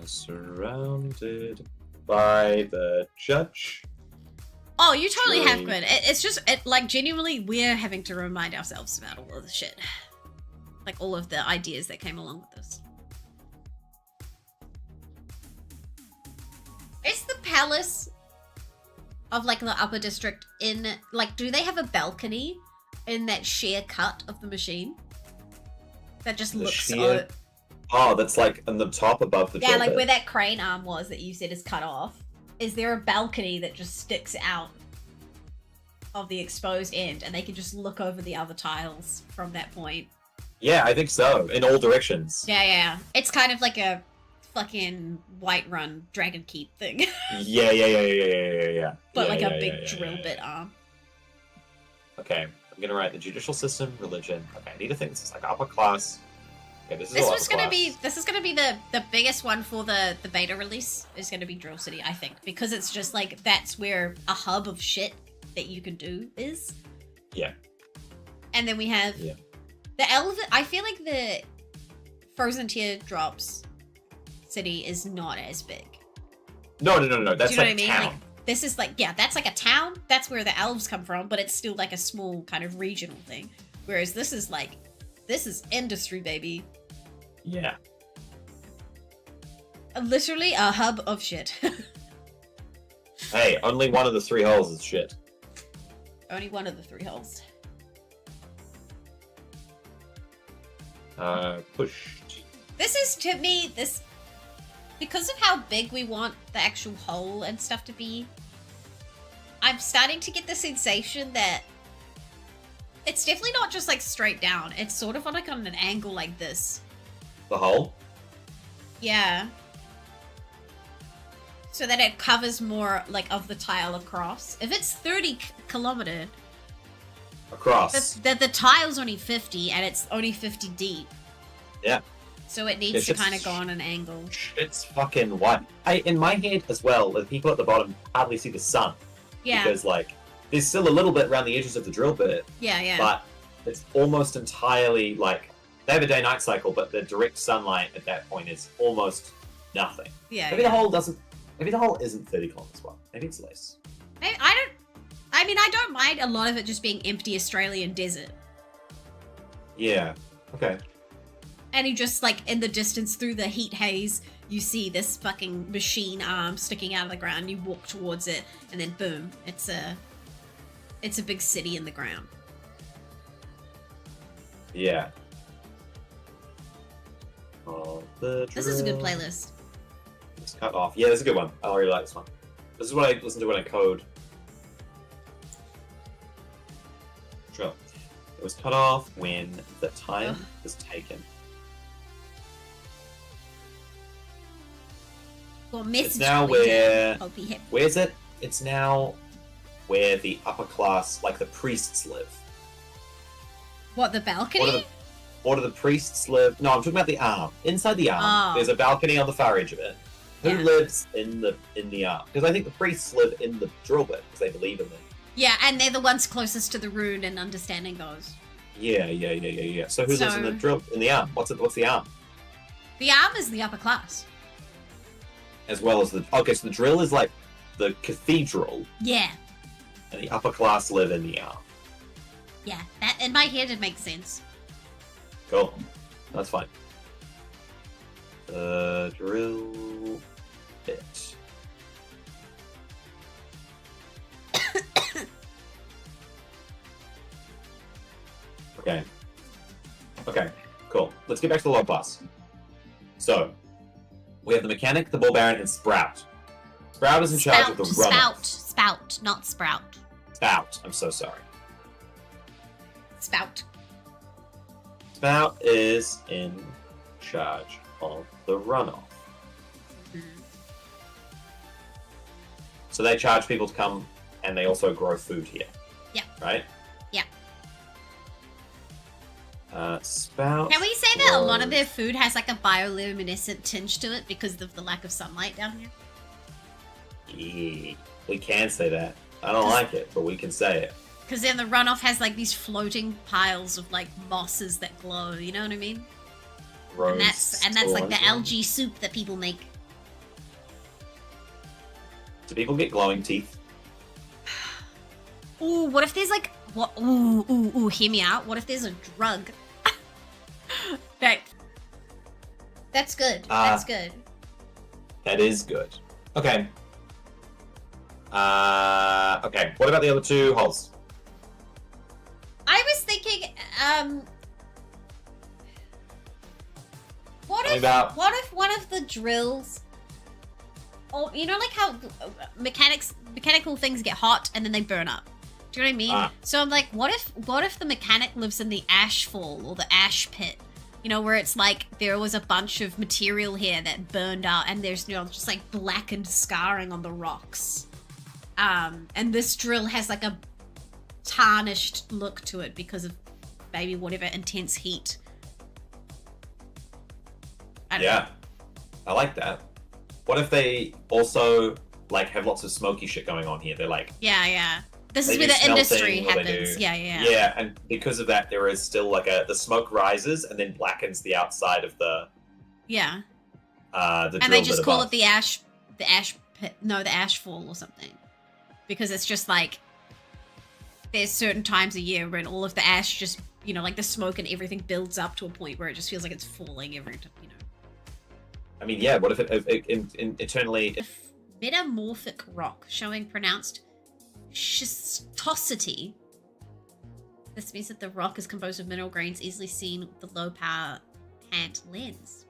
Surrounded by the judge. Oh, you totally have, True. Quinn. It's just, like, genuinely, we're having to remind ourselves about all of the shit. Like, all of the ideas that came along with this. Is the palace of, like, the upper district in, like, do they have a balcony in that sheer cut of the machine? That just The looks sheer- Oh, that's like on the top above the yeah, drill like bit. where that crane arm was that you said is cut off. Is there a balcony that just sticks out of the exposed end and they can just look over the other tiles from that point? Yeah, I think so. In all directions. Yeah. It's kind of like a fucking Whiterun Dragon Keep thing. Yeah. But Yeah, like yeah, a big yeah, drill yeah. bit arm. Okay, I'm gonna write the judicial system, religion. Okay, I need to think this is like upper class. Okay, this is This all was upper gonna class. be the biggest one for the beta release is gonna be Drill City, I think. Because it's just like that's where a hub of shit that you can do is. Yeah. And then we have Yeah. the Elven. I feel like the Frozen Teardrops city is not as big. No. That's Do you know like what I mean? town. Like, this is like, yeah, that's like a town. That's where the elves come from, but it's still like a small kind of regional thing. Whereas this is like, this is industry, baby. Yeah. Literally a hub of shit. Hey, only one of the 3 holes is shit. Only one of the 3 holes. Pushed. This is, to me, this... Because of how big we want the actual hole and stuff to be, I'm starting to get the sensation that it's definitely not just, like, straight down. It's sort of on, like, on an angle like this. The hole? Yeah. So that it covers more, like, of the tile across. If it's 30 kilometer, Across. the tile's only 50, and it's only 50 deep. Yeah. So it needs It's to just- kind of go on an angle. It's fucking white. In my head as well, the people at the bottom hardly see the sun. Yeah, Because, like, there's still a little bit around the edges of the drill bit, yeah. but it's almost entirely, like, they have a day-night cycle, but the direct sunlight at that point is almost nothing. Yeah, Maybe yeah. maybe the hole isn't 30 kilometers wide. Maybe it's less. I don't mind a lot of it just being empty Australian desert. Yeah. Okay. And you just, like, in the distance through the heat haze, you see this fucking machine arm sticking out of the ground. You walk towards it, and then boom, it's a big city in the ground. Yeah. Oh, the This is a good drill. playlist. It's cut off. Yeah, that's a good one. I really like this one. This is what I listen to when I code. Drill. It was cut off when the time Ugh. was taken. Got a message It's now for you, where- Hope he hit. Where's it? It's now where the upper class, like the priests, live. What, the balcony? Or do the priests live? No, I'm talking about the arm. Inside the arm, Oh. there's a balcony on the far edge of it. Who Yeah. lives in the arm? Because I think the priests live in the drill bit because they believe in them. Yeah, and they're the ones closest to the rune and understanding those. Yeah. So who lives in the drill in the arm? What's the arm? The arm is the upper class. As well as the so the drill is like the cathedral, Yeah, and the upper class live in the arm. yeah. That in my head it makes sense. Cool. That's fine. The drill bit. Okay, cool. Let's get back to the log class. So, we have the mechanic, the ball baron, and Sprout. Sprout is in charge of the runoff. Spout, not sprout. Spout. I'm so sorry. Spout. Spout is in charge of the runoff. So they charge people to come, and they also grow food here. Yeah. Right? Yeah. Spouts. Can we say that a lot of their food has like a bioluminescent tinge to it because of the lack of sunlight down here? Yeah, we can say that. I don't like it, but we can say it. Because then the runoff has like these floating piles of like mosses that glow, you know what I mean? And that's like the algae soup that people make. Do people get glowing teeth? Ooh, what if there's like what? Ooh, hear me out. What if there's a drug? That's good. That's good. That is good. Okay. Okay. What about the other two holes? I was thinking, what if one of the drills, or you know, like how mechanical things get hot and then they burn up. Do you know what I mean? So I'm like, what if the mechanic lives in the ash fall or the ash pit? You know, where it's like there was a bunch of material here that burned out, and there's just like blackened scarring on the rocks. And this drill has like a tarnished look to it because of maybe whatever intense heat. I don't know. I like that. What if they also like have lots of smoky shit going on here? They're like, yeah. This is where the industry happens. Yeah. Yeah, and because of that, there is still like the smoke rises and then blackens the outside of the the drill. And they just call it the ash pit, no, the ash fall or something, because it's just like there's certain times a year when all of the ash just, you know, like the smoke and everything builds up to a point where it just feels like it's falling every time, you know. I mean, yeah. What if it eternally? Metamorphic rock showing pronounced schistosity. This means that the rock is composed of mineral grains easily seen with the low power hand lens.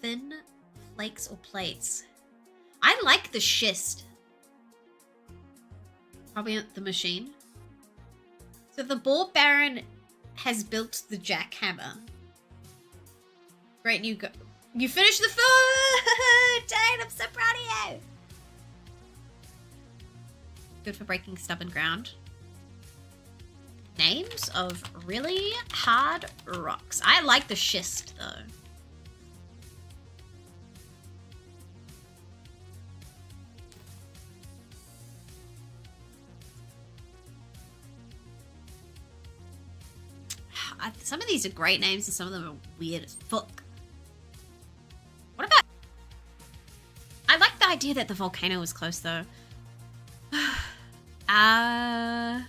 Thin flakes or plates. I like the schist. Probably at the machine. So the Boar Baron has built the jackhammer. Great, you finished the food! Dang, I'm so proud of you! Good for breaking stubborn ground. Names of really hard rocks. I like the schist, though. Some of these are great names and some of them are weird as fuck. What about... I like the idea that the volcano was close, though. I'm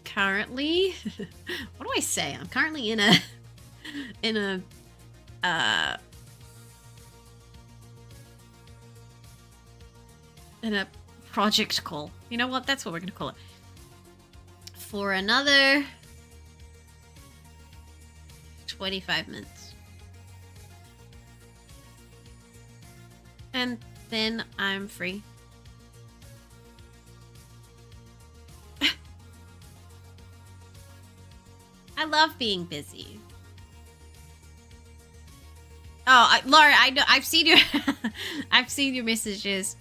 currently... what do I say? I'm currently in a project call. You know what? That's what we're going to call it. For another 25 minutes. And then I'm free. I love being busy. Oh, Laura, I know. I've seen your I've seen your messages.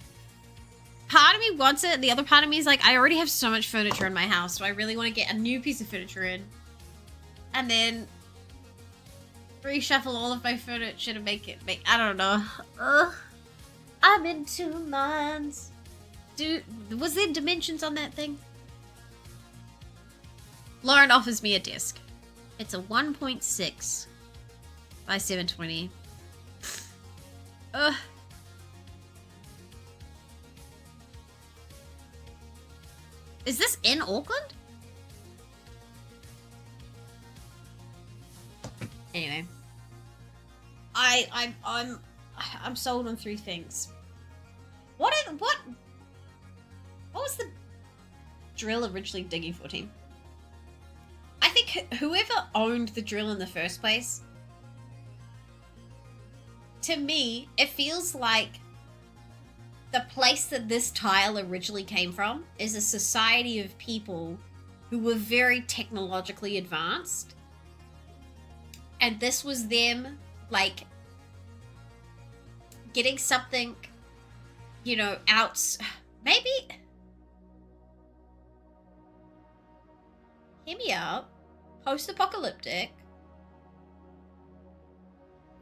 Part of me wants it, and the other part of me is like, I already have so much furniture in my house, so I really want to get a new piece of furniture in. And then reshuffle all of my furniture to make it I don't know. I'm in two minds. Was there dimensions on that thing? Lauren offers me a disc. It's a 1.6 by 720. Ugh. Is this in Auckland? Anyway, I'm sold on 3 things. What was the drill originally digging for, team? I think whoever owned the drill in the first place, to me, it feels like the place that this tile originally came from is a society of people who were very technologically advanced And this was them, like, getting something, you know, out. Maybe. Hear me out. Post-apocalyptic.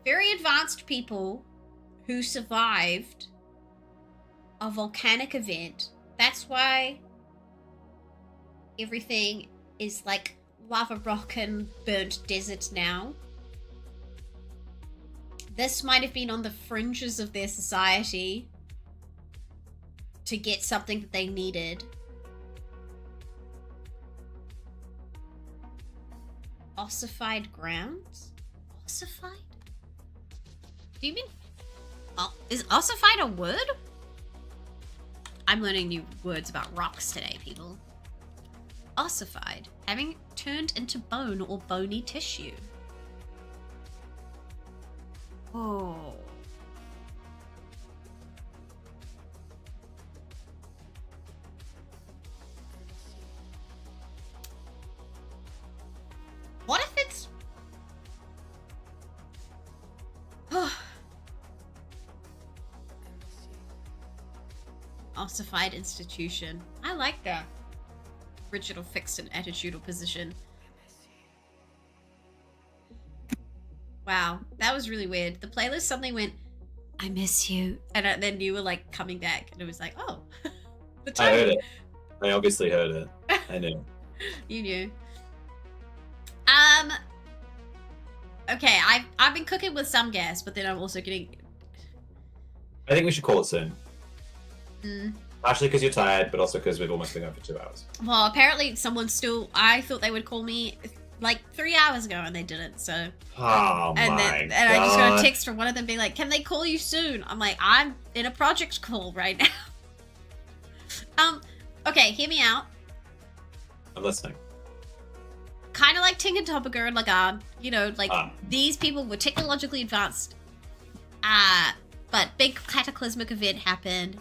Very advanced people who survived a volcanic event. That's why everything is like lava rock and burnt desert now. This might have been on the fringes of their society to get something that they needed. Ossified grounds? Ossified? Do you mean... is ossified a word? I'm learning new words about rocks today, people. Ossified. Having turned into bone or bony tissue. Oh. What if it's... Ossified institution. I like that. Original fixed and attitudinal position. Wow, that was really weird. The playlist suddenly went, I miss you. And then you were like coming back and it was like, oh. I heard it. I obviously heard it. I knew. You knew. Okay, I've been cooking with some gas, but then I'm also getting... I think we should call it soon. Mm. Partially because you're tired, but also because we've almost been going for 2 hours. Well, apparently someone still... I thought they would call me like 3 hours ago and they didn't, so... Oh and my God. I just got a text from one of them being like, can they call you soon? I'm like, I'm in a project call right now. Okay, hear me out. I'm listening. Kind of like Ting and Topiger and Lagarde, you know, like these people were technologically advanced. But big cataclysmic event happened.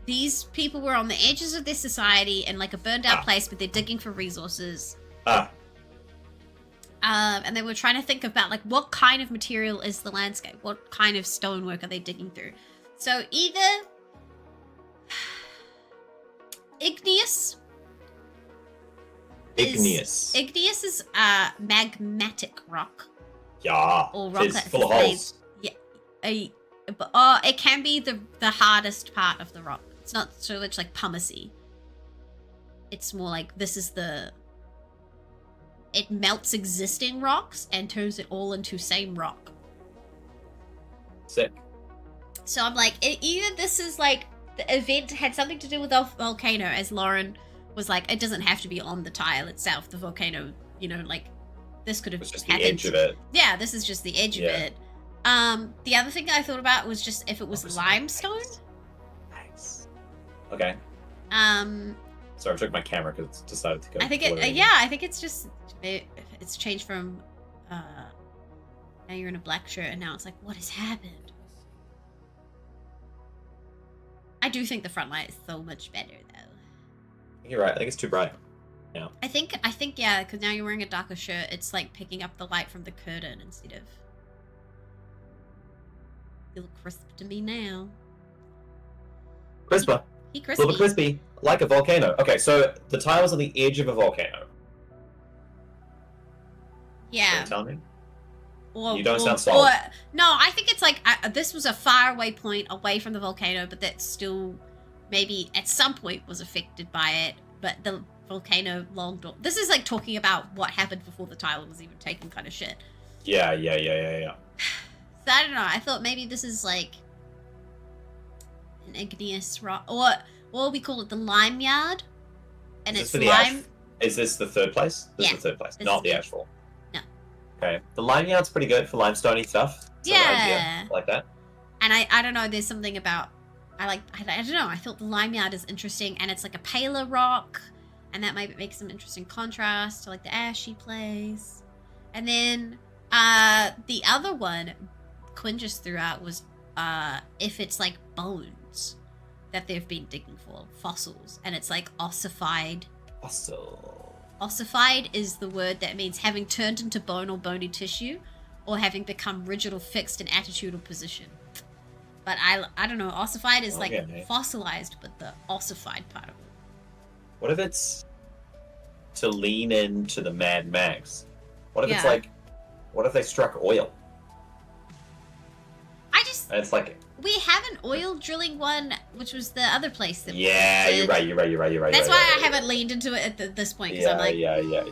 These people were on the edges of their society in like a burned out place, but they're digging for resources. And they were trying to think about like what kind of material is the landscape? What kind of stonework are they digging through? So either igneous is magmatic rock. Yeah. Or rock it's full of holes. Yeah. It can be the hardest part of the rock. It's not so much like pumicey. It's more like this is the... It melts existing rocks and turns it all into same rock. Sick. So I'm like, either this is like the event had something to do with the volcano, as Lauren was like, it doesn't have to be on the tile itself. The volcano, you know, like this could have It's just happened. the edge of it. Yeah, this is just the edge of it. The other thing I thought about was just if it was limestone. Nice. Okay. Sorry, I took my camera because it's decided to go. I think I think it's just it's changed from now you're in a black shirt and now it's like what has happened. I do think the front light is so much better though. You're right. I think it's too bright. Yeah. I think yeah, because now you're wearing a darker shirt. It's like picking up the light from the curtain instead of. You look crisp to me now. Crisper. He A crispy. little bit crispy, like a volcano. Okay, so the tile is on the edge of a volcano. Yeah. Tell me. Or, you don't sound solid. No, I think it's like this was a far away point away from the volcano, but that still maybe at some point was affected by it. But the volcano long. This is like talking about what happened before the tile was even taken, kind of shit. Yeah. So I don't know. I thought maybe this is like an igneous rock, or what we call it, the lime yard, and it's lime. Is this the third place? This is the third place, not the ashfall. No. Okay, the lime yard's pretty good for limestoney stuff. So yeah, I like that. And I don't know. There's something about I don't know. I thought the lime yard is interesting, and it's like a paler rock, and that might make some interesting contrast to like the ashy place. And then the other one Quinn just threw out was if it's like bones that they've been digging for, fossils, and it's like ossified. Fossil. Ossified is the word that means having turned into bone or bony tissue, or having become rigid or fixed in attitude or position. But I don't know. Ossified is like fossilized, but the ossified part of it. What if it's to lean into the Mad Max? What if it's like, what if they struck oil? And it's like, we have an oil drilling one, which was the other place that. Yeah, you're right. That's why I haven't leaned into it at this point, because I'm like, yeah.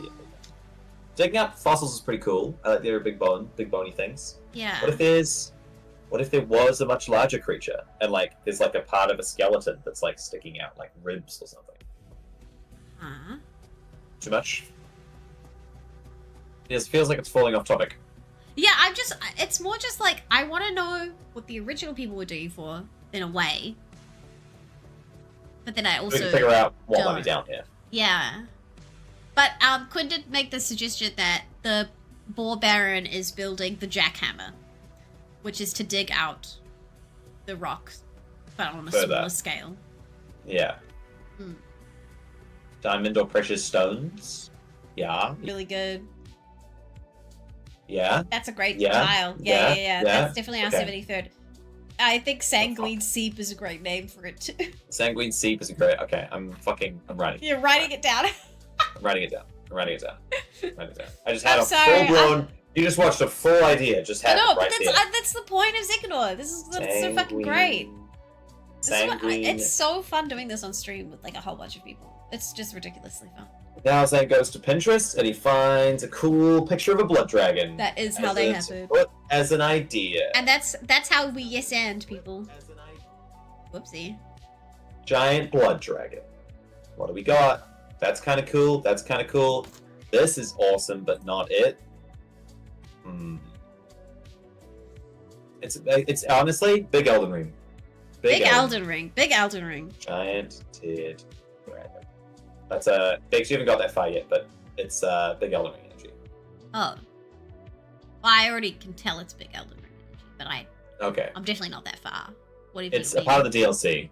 Digging up fossils is pretty cool. I like their big bony things. Yeah. What if there was a much larger creature, and like there's like a part of a skeleton that's like sticking out, like ribs or something? Huh? Too much? It feels like it's falling off topic. Yeah, it's more just like, I want to know what the original people were doing for, in a way. But then I also figure out what let me down here. Yeah. But Quinn did make the suggestion that the Boar Baron is building the jackhammer, which is to dig out the rock, but on a smaller scale. Yeah. Diamond or precious stones. Yeah. Really good. Yeah. That's a great tile. Yeah. That's definitely our 73rd. I think Sanguine Seep is a great name for it too. Sanguine Seep is a great. Okay, I'm writing. You're writing it down. I'm writing it down. I just had full blown. You just watched a full idea. Just had it right there. That's the point of Xehanort. This is so fucking great. It's so fun doing this on stream with like a whole bunch of people. It's just ridiculously fun. Now Zane goes to Pinterest and he finds a cool picture of a blood dragon. That is how they happen. As an idea. And that's how we yes and people. Whoopsie. Giant blood dragon. What do we got? That's kind of cool. This is awesome, but not it. It's honestly Big Elden Ring. Big Elden Ring. Giant tiered dragon. That's Biggs, you haven't got that far yet, but it's Big Elden Ring energy. Oh. Well, I already can tell it's Big Elden Ring energy, but I'm definitely not that far. What do you It's a part of the DLC,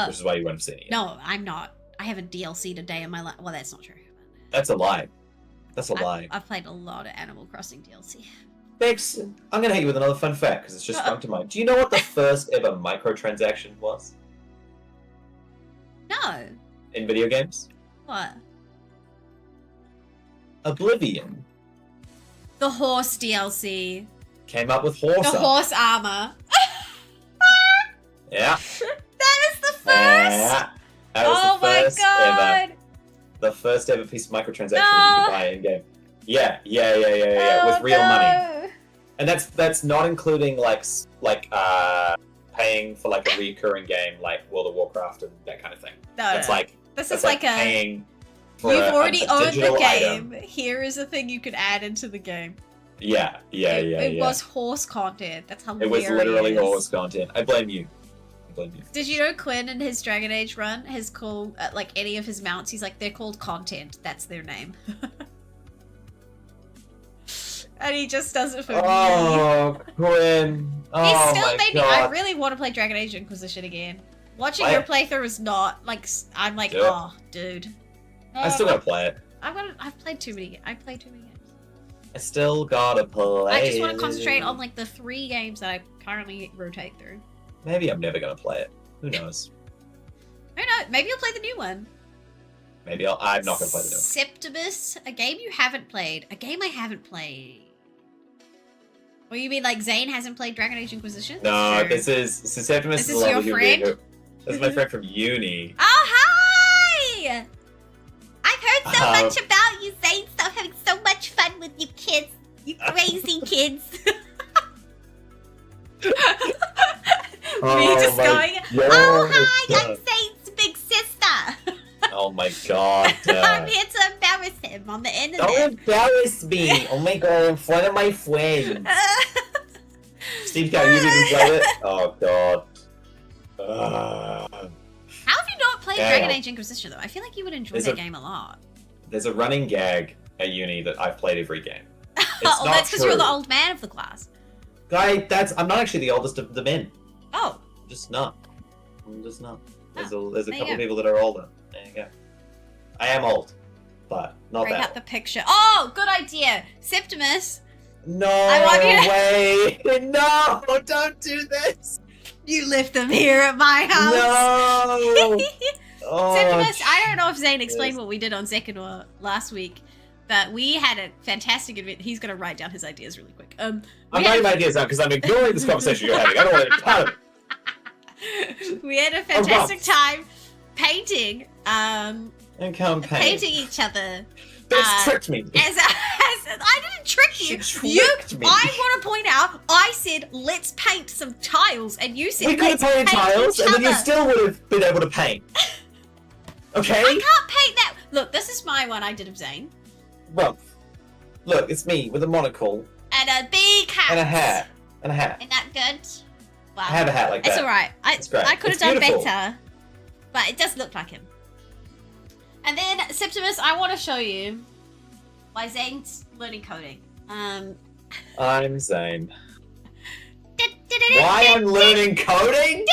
which is why you wouldn't have seen it yet. No, I'm not. I haven't DLC'd a day in my life. Well, that's not true. That's a lie. I've played a lot of Animal Crossing DLC. Biggs, I'm going to hit you with another fun fact, because it's just sprung to mind. Do you know what the first ever microtransaction was? No. In video games? What? Oblivion. The horse DLC. Came up with horse armor. Horse armor. Yeah. That is the first? Yeah. That was the first my god. Ever. The first ever piece of microtransaction that you could buy in game. Yeah. With real money. And that's not including like paying for like a recurring game like World of Warcraft and that kind of thing. This is like paying for you've already owned the game. Item. Here is a thing you could add into the game. Yeah. It was horse content. That's hilarious. It was literally horse content. I blame you. Did you know Quinn in his Dragon Age run has called like any of his mounts? He's like, they're called content. That's their name. And he just does it for me. Oh, Quinn. Oh, he's still made me. I really want to play Dragon Age Inquisition again. Watching your playthrough is not like I'm like, dude. I still gotta play it. I've played too many. I played too many games. I still gotta play. I just want to concentrate on like the 3 games that I currently rotate through. Maybe I'm never gonna play it. Who knows? Who knows? Maybe you'll play the new one. Maybe I'm not gonna play the new one. Septimus, a game you haven't played. A game I haven't played. Well, you mean like Zane hasn't played Dragon Age Inquisition? No, this is Septimus. Is this your friend? This is my friend from uni. Oh, hi! I've heard so much about you, Zane. Stop having so much fun with you kids. You crazy kids. Me just going, oh, hi, I'm Zane's big sister. Oh my god. I'm here to embarrass him on the internet. Don't embarrass me. Oh my god, in front of my friends. Steve, can you even play it? Oh god. How have you not played Dragon Age Inquisition though? I feel like you would enjoy that game a lot. There's a running gag at uni that I've played every game. Oh, that's because you're the old man of the class. Guy, I'm not actually the oldest of the men. Oh. I'm just not. There's a couple of people that are older. There you go. I am old. but not Break that. out the picture. Oh, good idea. Septimus. No want you to- way! No, don't do this! You left them here at my house. No! Oh, Septimus, I don't know if Zane explained Jesus. what we did on Second War last week, but we had a fantastic event. He's going to write down his ideas really quick. I'm writing my ideas down because I'm ignoring this conversation you're having. I don't want to part of it. We had a fantastic time painting, And campaign. painting each other. This tricked me. As I didn't trick you. She tricked me. I want to point out, I said, let's paint some tiles, and you said, We could have let's painted paint tiles, each and then you other. still would have been able to paint. Okay? I can't paint that. Look, this is my one I did of Zane. Well, look, it's me with a monocle And a big hat. and a hat. And a hat. Isn't that good? Wow. I have a hat like that. It's alright. It's great. I could have It's done beautiful. better. But it does look like him. And then, Septimus, I want to show you why Zane's learning coding. I'm Zane. Why I'm learning coding?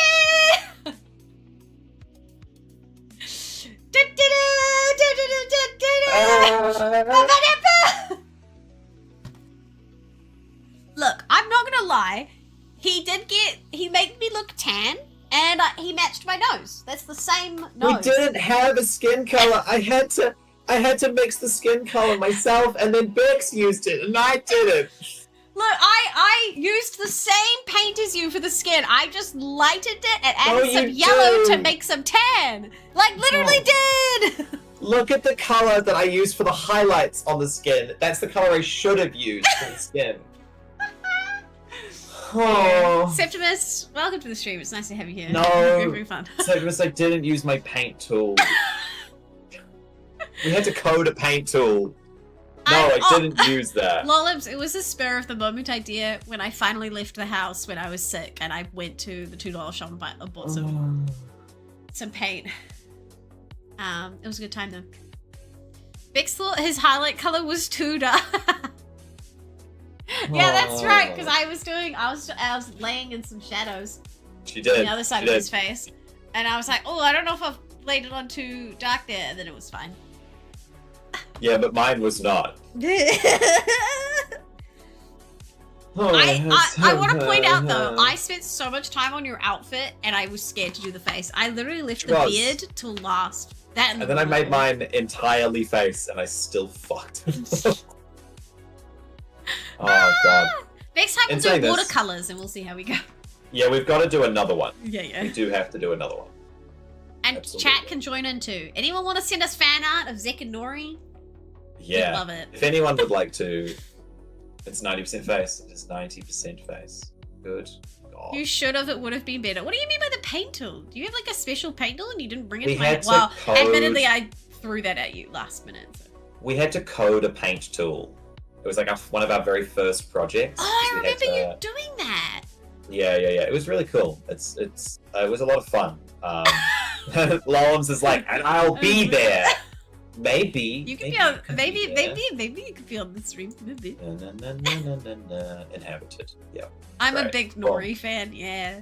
Look, I'm not gonna lie. He made me look tan, and he matched my nose. That's the same nose. We didn't have a skin color. I had to mix the skin color myself, and then Bex used it, and I didn't. Look, I used the same paint as you for the skin. I just lightened it and No, added some you yellow to didn't. make some tan. Like, literally did! Look at the color that I used for the highlights on the skin. That's the color I should have used for the skin. Oh. Septimus, welcome to the stream. It's nice to have you here. No. Very, very fun. Septimus, I didn't use my paint tool. We had to code a paint tool. No, I didn't use that. Lollips, it was a spur of the moment idea when I finally left the house when I was sick and I went to the $2 shop and bought some paint. It was a good time though. Bex thought his highlight color was too dark. Yeah, that's right. Because I was laying in some shadows. She did. On the other side of his face, and I was like, oh, I don't know if I've laid it on too dark there, and then it was fine. Yeah, but mine was not. I want to point out though, I spent so much time on your outfit, and I was scared to do the face. I literally left the beard till last. That And then I made mine entirely face, and I still fucked it. Oh god. Next time we'll In saying do this- watercolors, and we'll see how we go. Yeah, we've got to do another one. Yeah. We do have to do another one. And Absolutely. chat can join in too. Anyone want to send us fan art of Zek and Nori? Yeah. We'd love it. If anyone would like to, it's 90% face. It's 90% face. Good God. You should have. It would have been better. What do you mean by the paint tool? Do you have like a special paint tool and you didn't bring it We to my had to Well, code- admittedly, I threw that at you last minute. So. We had to code a paint tool. It was like one of our very first projects. Oh, I We had remember you to- doing that. Yeah. It was really cool. It was a lot of fun. Lolums is like, and I'll be there. Maybe. You could maybe be on. you could Maybe be there. you could be on the stream. Maybe. Inhabited. Yeah. I'm a Right. big Cool. Nori fan. Yeah,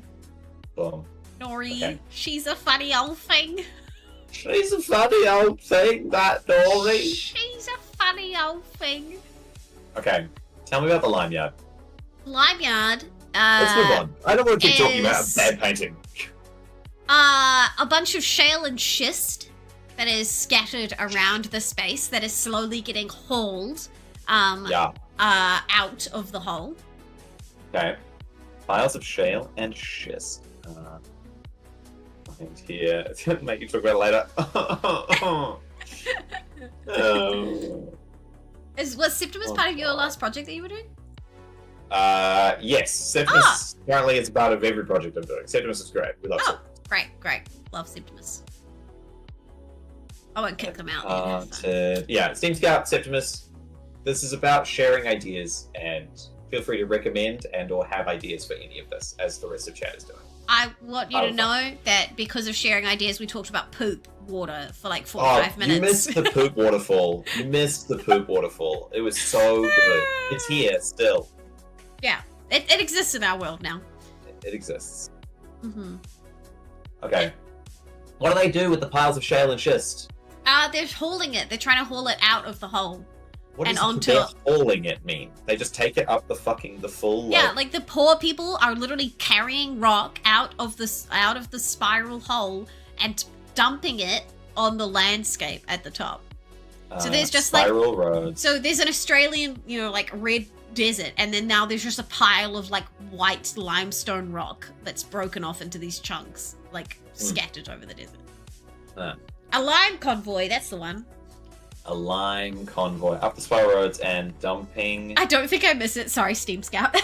Boom. Nori. Okay. She's a funny old thing. She's a funny old thing, that Dory. She's a funny old thing. Okay. Tell me about the lime yard. Limeyard. Let's move on. I don't want to keep talking about is- bad painting. A bunch of shale and schist that is scattered around the space that is slowly getting hauled Yeah. out of the hole. Okay. Piles of shale and schist. Nothing here. It's gonna make you talk about it later. Oh. Was Septimus part of your last project that you were doing? Yes. Septimus currently is part of every project I'm doing. Septimus is great. We love Oh, Septimus. great. Love Septimus. I won't kick them out. Yeah, Steam Scout, Septimus. This is about sharing ideas, and feel free to recommend and or have ideas for any of this, as the rest of chat is doing. I want you to know that because of sharing ideas, we talked about poop water for like 45 minutes. You missed the poop waterfall. You missed the poop waterfall. It was so good. It's here still. Yeah, it exists in our world now. It exists. Mm-hmm. Okay. What do they do with the piles of shale and schist? They're hauling it. They're trying to haul it out of the hole. What And does onto- they're hauling it mean? They just take it up the full. Yeah, like the poor people are literally carrying rock out of the spiral hole and dumping it on the landscape at the top. So there's just spiral roads. So there's an Australian, like red desert, and then now there's just a pile of like white limestone rock that's broken off into these chunks, like scattered over the desert. A lime convoy, that's the one. A lime convoy up the spiral roads and dumping. I don't think I miss it. Sorry, Steam Scout.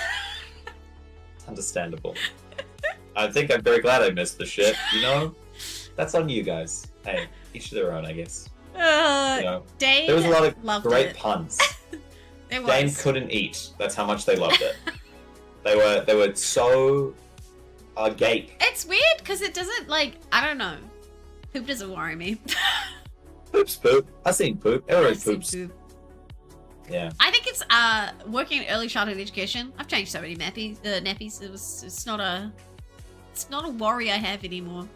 Understandable. I think I'm very glad I missed the shit. That's on you guys. Hey, each to their own, I guess. Dane there was a lot of great it. puns. There was. Dane couldn't eat. That's how much they loved it. They were so agape. It's weird because it doesn't I don't know. Poop doesn't worry me. Poop's poop. I've seen poop. Everybody poops. Poop. Yeah. I think it's working in early childhood education. I've changed so many nappies. It's not a worry I have anymore.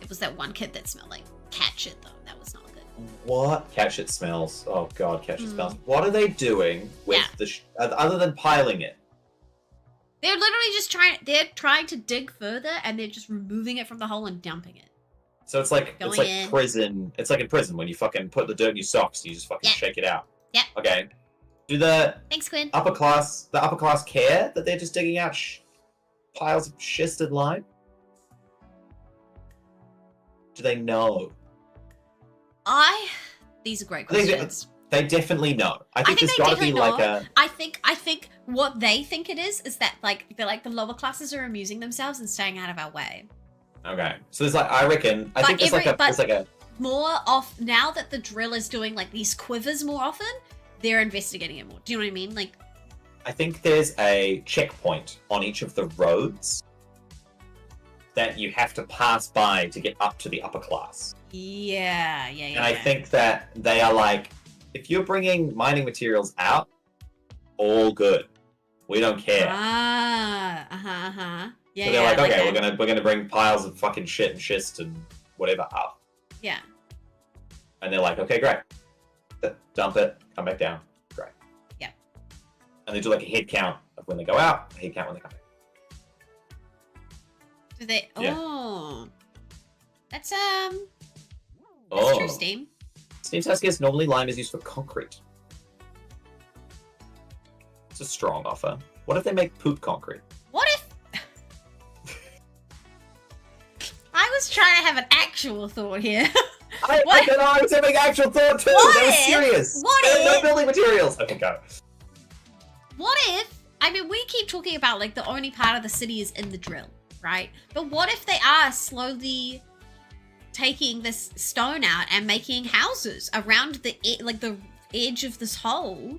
It was that one kid that smelled like cat shit though. That was not good. What? Cat shit smells. Oh god, cat shit smells. What are they doing with the other than piling it? They're literally they're trying to dig further and they're just removing it from the hole and dumping it. So it's like prison. It's like in prison when you fucking put the dirt in your socks and you just fucking shake it out. Yep. Okay. Do the Thanks, Quinn. upper class care that they're just digging out piles of schisted lime? Do they know? These are great questions. They definitely know. I think there's got to be like a. I think what they think it is that they're like the lower classes are amusing themselves and staying out of our way. Okay, so there's I think there's like a more off now that the drill is doing like these quivers more often. They're investigating it more. Do you know what I mean? Like, I think there's a checkpoint on each of the roads that you have to pass by to get up to the upper class. Yeah. And I think that they are like, if you're bringing mining materials out, all good. We don't care. Yeah. So they're like, okay, we're gonna bring piles of fucking shit and schist and whatever up. Yeah. And they're like, okay, great. Dump it, come back down. Great. Yeah. And they do like a head count of when they go out, a head count when they come back. Do they? Yeah. Oh. That's Oh. true, Steam. Steam says, yes, normally lime is used for concrete. It's a strong offer. What if they make poop concrete? What if? I was trying to have an actual thought here. I don't know, I was having actual thought too. That was serious. No building materials. Okay, go. What if? I mean, we keep talking about like the only part of the city is in the drill, right? But what if they are slowly taking this stone out and making houses around the edge of this hole?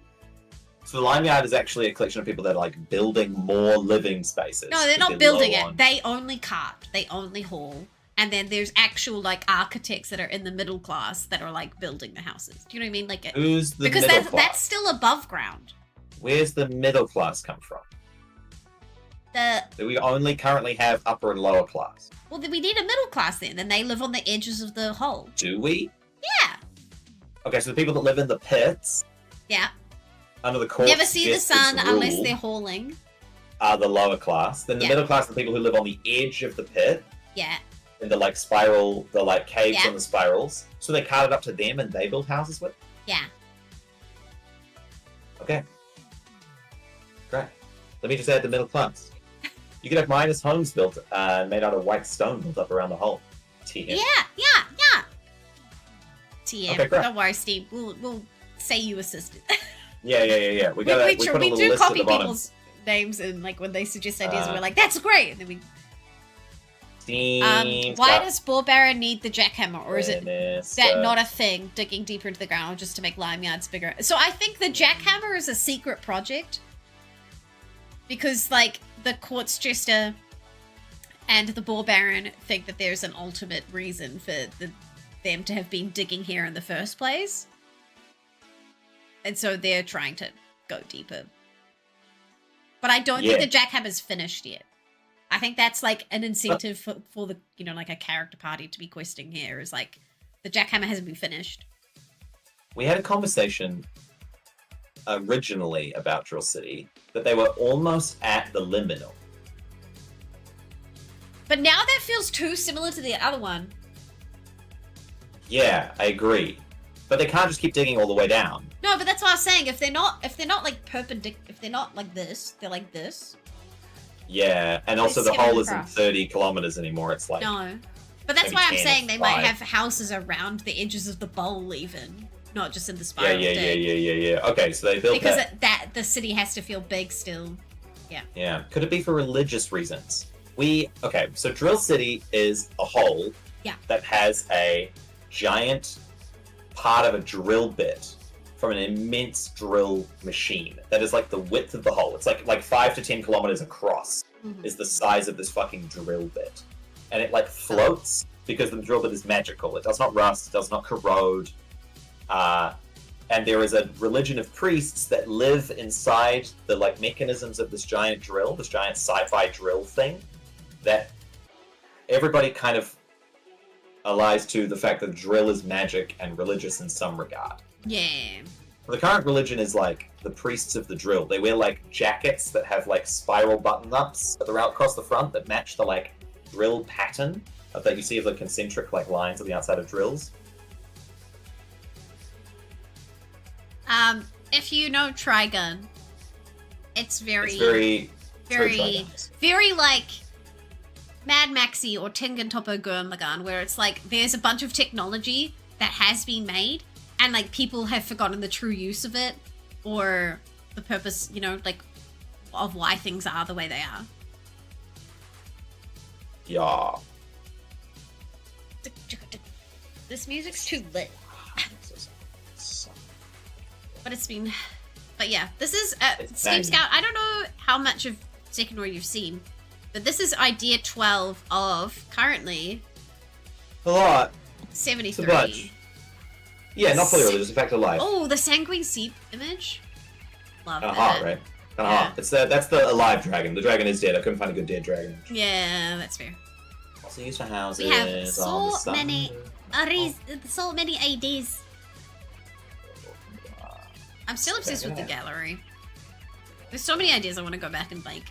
So the lime yard is actually a collection of people that are like building more living spaces. No, they're not building it. They only cart. They only haul. And then there's actual like architects that are in the middle class that are like building the houses. Do you know what I mean? Like, who's the because middle class? That's still above ground. Where's the middle class come from? Do we only currently have upper and lower class? Well, then we need a middle class then. Then they live on the edges of the hole. Do we? Yeah. Okay, so the people that live in the pits. Yeah. Under the court. Never see the sun unless they're hauling. Are the lower class. Then the middle class are the people who live on the edge of the pit. Yeah. In the like spiral, the like caves on the spirals. So they cart it up to them and they build houses with? Yeah. Okay. Great. Let me just add the middle class. You could have miners' homes built made out of white stone built up around the hole. TM. Yeah. TM. Okay, great. Don't worry, Steve. We'll say you assisted. Yeah. We put a we little do list copy at the bottom. people's names and like when they suggest ideas, we're like, that's great. And then we. Why does Boar Baron need the jackhammer, or is it that not a thing? Digging deeper into the ground, or just to make lime yards bigger? So I think the jackhammer is a secret project because, like, the Quartz Jester and the Boar Baron think that there's an ultimate reason for them to have been digging here in the first place, and so they're trying to go deeper. But I don't think the jackhammer's finished yet. I think that's like an incentive for the, like a character party to be questing here is like, the jackhammer hasn't been finished. We had a conversation originally about Drill City that they were almost at the liminal. But now that feels too similar to the other one. Yeah, I agree. But they can't just keep digging all the way down. No, but that's what I was saying. If they're not like perpendicular, if they're not like this, they're like this. Yeah, and also the hole isn't 30 kilometers anymore. It's like no, but that's why I'm saying they might have houses around the edges of the bowl, even not just in the spiral. Yeah. Okay, so they built because that the city has to feel big still. Yeah. Yeah. Could it be for religious reasons? So Drill City is a hole. Yeah. That has a giant part of a drill bit from an immense drill machine that is like the width of the hole. It's like 5 to 10 kilometers across is the size of this fucking drill bit. And it like floats because the drill bit is magical. It does not rust, it does not corrode. And there is a religion of priests that live inside the like mechanisms of this giant drill, this giant sci-fi drill thing, that everybody kind of allies to the fact that drill is magic and religious in some regard. Yeah. The current religion is like the priests of the drill. They wear like jackets that have like spiral button-ups that are out across the front that match the like drill pattern that you see of the concentric like lines on the outside of drills. If you know Trigun, it's very like Mad Maxi or Tengen Toppo Gurren, where it's like there's a bunch of technology that has been made and like people have forgotten the true use of it or the purpose, like of why things are the way they are. Yeah. This music's too lit. But yeah, this is Steam Scout. I don't know how much of Second War you've seen, but this is idea 12 of currently a lot. 73. It's a bunch. Yeah, not fully religious, in fact, alive. Oh, the Sanguine Seep image. Love that. Hot, right? Kind of hot. That's the alive dragon. The dragon is dead. I couldn't find a good dead dragon. Yeah, that's fair. Also used for houses. We have so many ADs. I'm still obsessed with the gallery. There's so many ideas I want to go back and like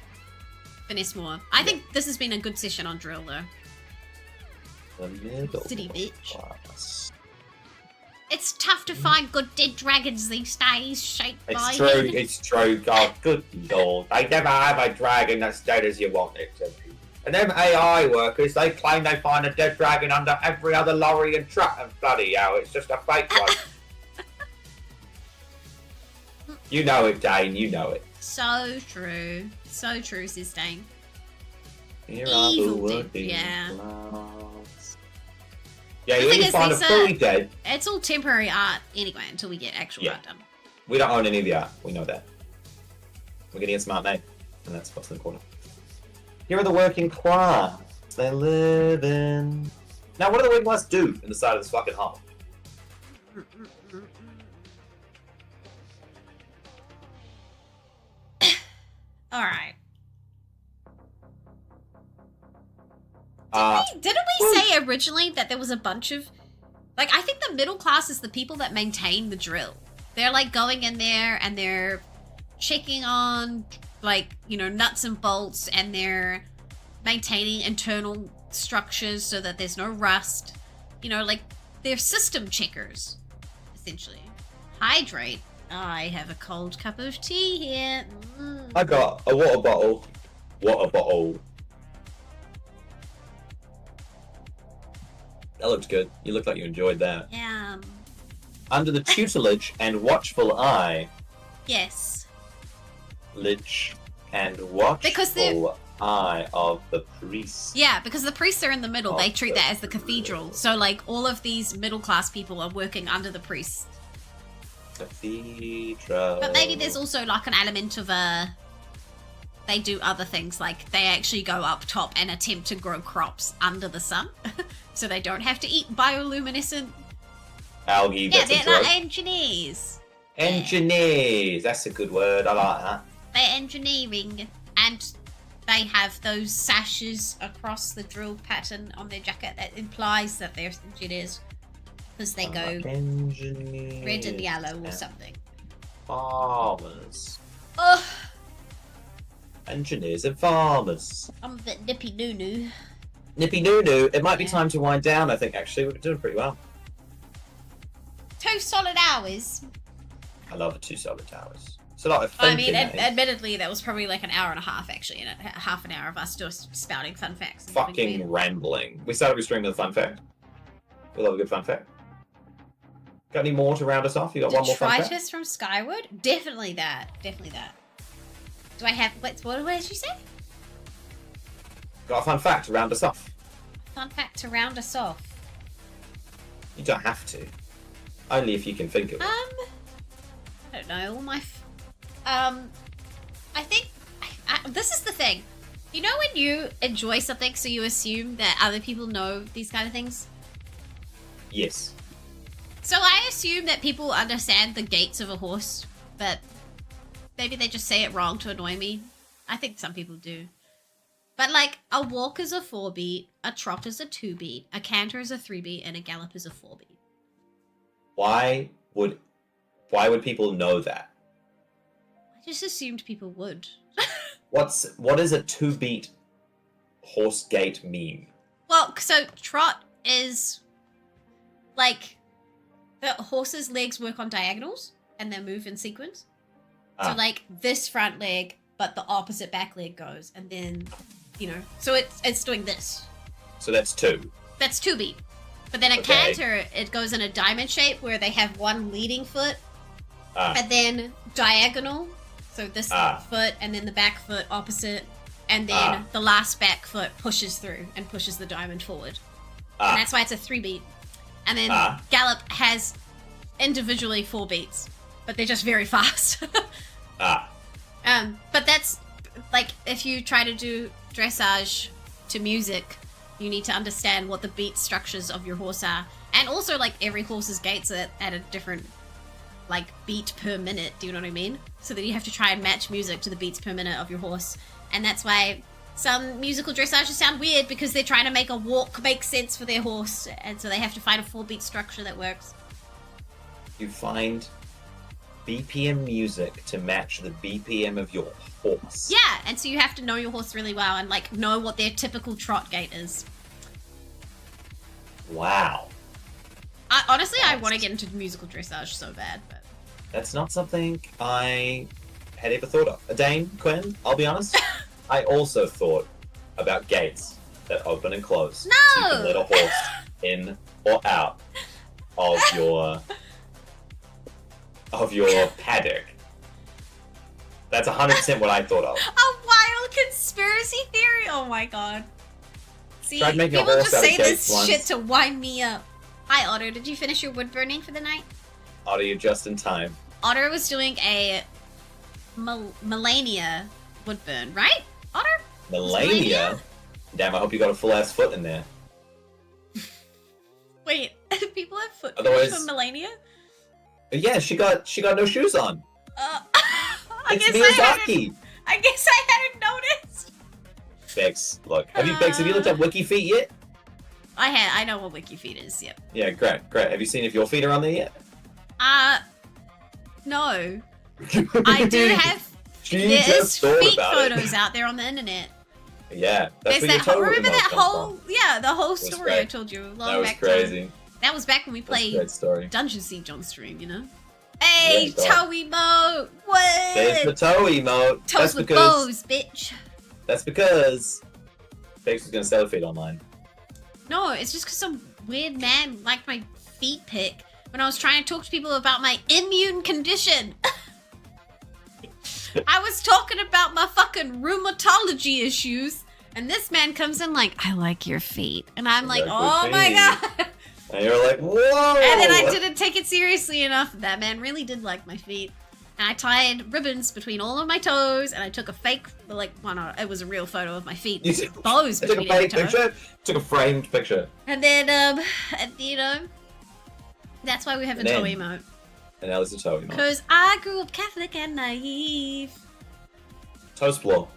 finesse more. I think this has been a good session on drill though. The middle City bitch. class. It's tough to find good dead dragons these days, shaped by It's true. Oh, good lord. They never have a dragon that's dead as you want it to be. And them AI workers, they claim they find a dead dragon under every other lorry and truck, and bloody hell, it's just a fake one. You know it, Dane, you know it. So true. So true, says Dane. Here Evil are the dead, yeah. clouds. Yeah, The you thing only is, find a these fully dead. It's all temporary art anyway until we get actual art done. We don't own any of the art. We know that. We're getting a smart name, and that's what's important. Here are the working class. They live in... Now, what do the working class do in the side of this fucking hole? Alright. Uh, Didn't we say originally that there was a bunch of... Like, I think the middle class is the people that maintain the drill. They're, like, going in there and they're checking on, like, nuts and bolts, and they're maintaining internal structures so that there's no rust. Like, they're system checkers, essentially. Hydrate. I have a cold cup of tea here. I got a water bottle. Water bottle. That looked good. You looked like you enjoyed that. Yeah. Under the tutelage and watchful eye. Yes. Lich and watchful eye of the priests. Yeah, because the priests are in the middle. They treat that as the cathedral. So, like, all of these middle class people are working under the priests. Cathedral. But maybe there's also, like, an element of they do other things, like they actually go up top and attempt to grow crops under the sun. So they don't have to eat bioluminescent algae. Yeah, they're like engineers. Engineers! That's a good word. I like that. They're engineering. And they have those sashes across the drill pattern on their jacket that implies that they're engineers. Because they go Engineers. red and yellow or something. Farmers. Ugh, Engineers and farmers. I'm a bit nippy noo. Nippy noo. It might be Yeah. time to wind down, I think, actually. We're doing pretty well. 2 solid hours. I love the 2 solid towers. It's a lot of I thinking. mean, eh? admittedly, that was probably like an hour and a half, actually, and half an hour of us just spouting fun facts. and having Fucking fun. rambling. We started with streaming with a fun fact. We love a good fun fact. Got any more to round us off? You got one more fun fact? Detritus from Skyward? Definitely that. Definitely that. Do I have... What did you say? Got a fun fact to round us off. Fun fact to round us off. You don't have to. Only if you can think of it. I don't know. All my... I think... this is the thing. You know when you enjoy something so you assume that other people know these kind of things? Yes. So I assume that people understand the gaits of a horse, but maybe they just say it wrong to annoy me. I think some people do. But like, a walk is a 4-beat, a trot is a 2-beat, a canter is a 3-beat, and a gallop is a 4-beat. Why would people know that? I just assumed people would. What does a 2-beat horse gait mean? Well, so trot is like the horse's legs work on diagonals and they move in sequence. So like this front leg, but the opposite back leg goes, and then so it's doing this. So that's 2. That's 2-beat. But then a Okay. canter, it goes in a diamond shape where they have one leading foot Ah. and then diagonal. So this foot and then the back foot opposite, and then the last back foot pushes through and pushes the diamond forward. And that's why it's a 3-beat. And then gallop has individually 4 beats, but they're just very fast. But that's like if you try to do dressage to music, you need to understand what the beat structures of your horse are, and also like every horse's gaits are at a different like beat per minute. Do you know what I mean? So that you have to try and match music to the beats per minute of your horse, and that's why some musical dressages sound weird, because they're trying to make a walk make sense for their horse, and so they have to find a 4-beat structure that works. You find BPM music to match the BPM of your horse. Yeah, and so you have to know your horse really well and like know what their typical trot gait is. Wow. I want to get into musical dressage so bad, but That's not something I had ever thought of. Dane, Quinn, I'll be honest, I also thought about gates that open and close. No! So you can let a horse in or out of your paddock. That's 100% what I thought of. a wild conspiracy theory. Oh my god. See, Tried making a people horse just out of say gates this once. shit to wind me up. Hi, Otter. Did you finish your wood burning for the night? Are you just in time? Otter was doing a Melania wood burn, right? Otter? Melania? Damn, I hope you got a full ass foot in there. Wait, people have foot Otherwise- fetish for Melania? But yeah, she got no shoes on. I It's guess Miyazaki. I hadn't noticed. Bex, look. Have you looked up Wiki Feet yet? I know what Wiki Feet is, yep. Yeah, great. Have you seen if your feet are on there yet? No. I do have She there's just thought feet about photos it. out there on the internet. Yeah, that's There's where your that toe remember remote that comes whole from. the whole was story I great. told you long That was back crazy. time. That was back when we That's a played great story. Dungeon Siege on stream, you know? Hey, Yeah, toe emote! What? There's the toe emote. Toes with bows, bitch. That's because Bex was gonna sell her feet online. No, it's just because some weird man liked my feet pic when I was trying to talk to people about my immune condition. I was talking about my fucking rheumatology issues, and this man comes in like, I like your feet. And I'm like, Like oh your my feet. god. And you're like, whoa! And then I didn't take it seriously enough. That man really did like my feet. And I tied ribbons between all of my toes, and I took a fake, it was a real photo of my feet. You took- Bows I took a between every fake toe. picture. Took a framed picture. And then, that's why we have a And toe then- emote. And that was the toe emote. Because I grew up Catholic and naive. Toes blow.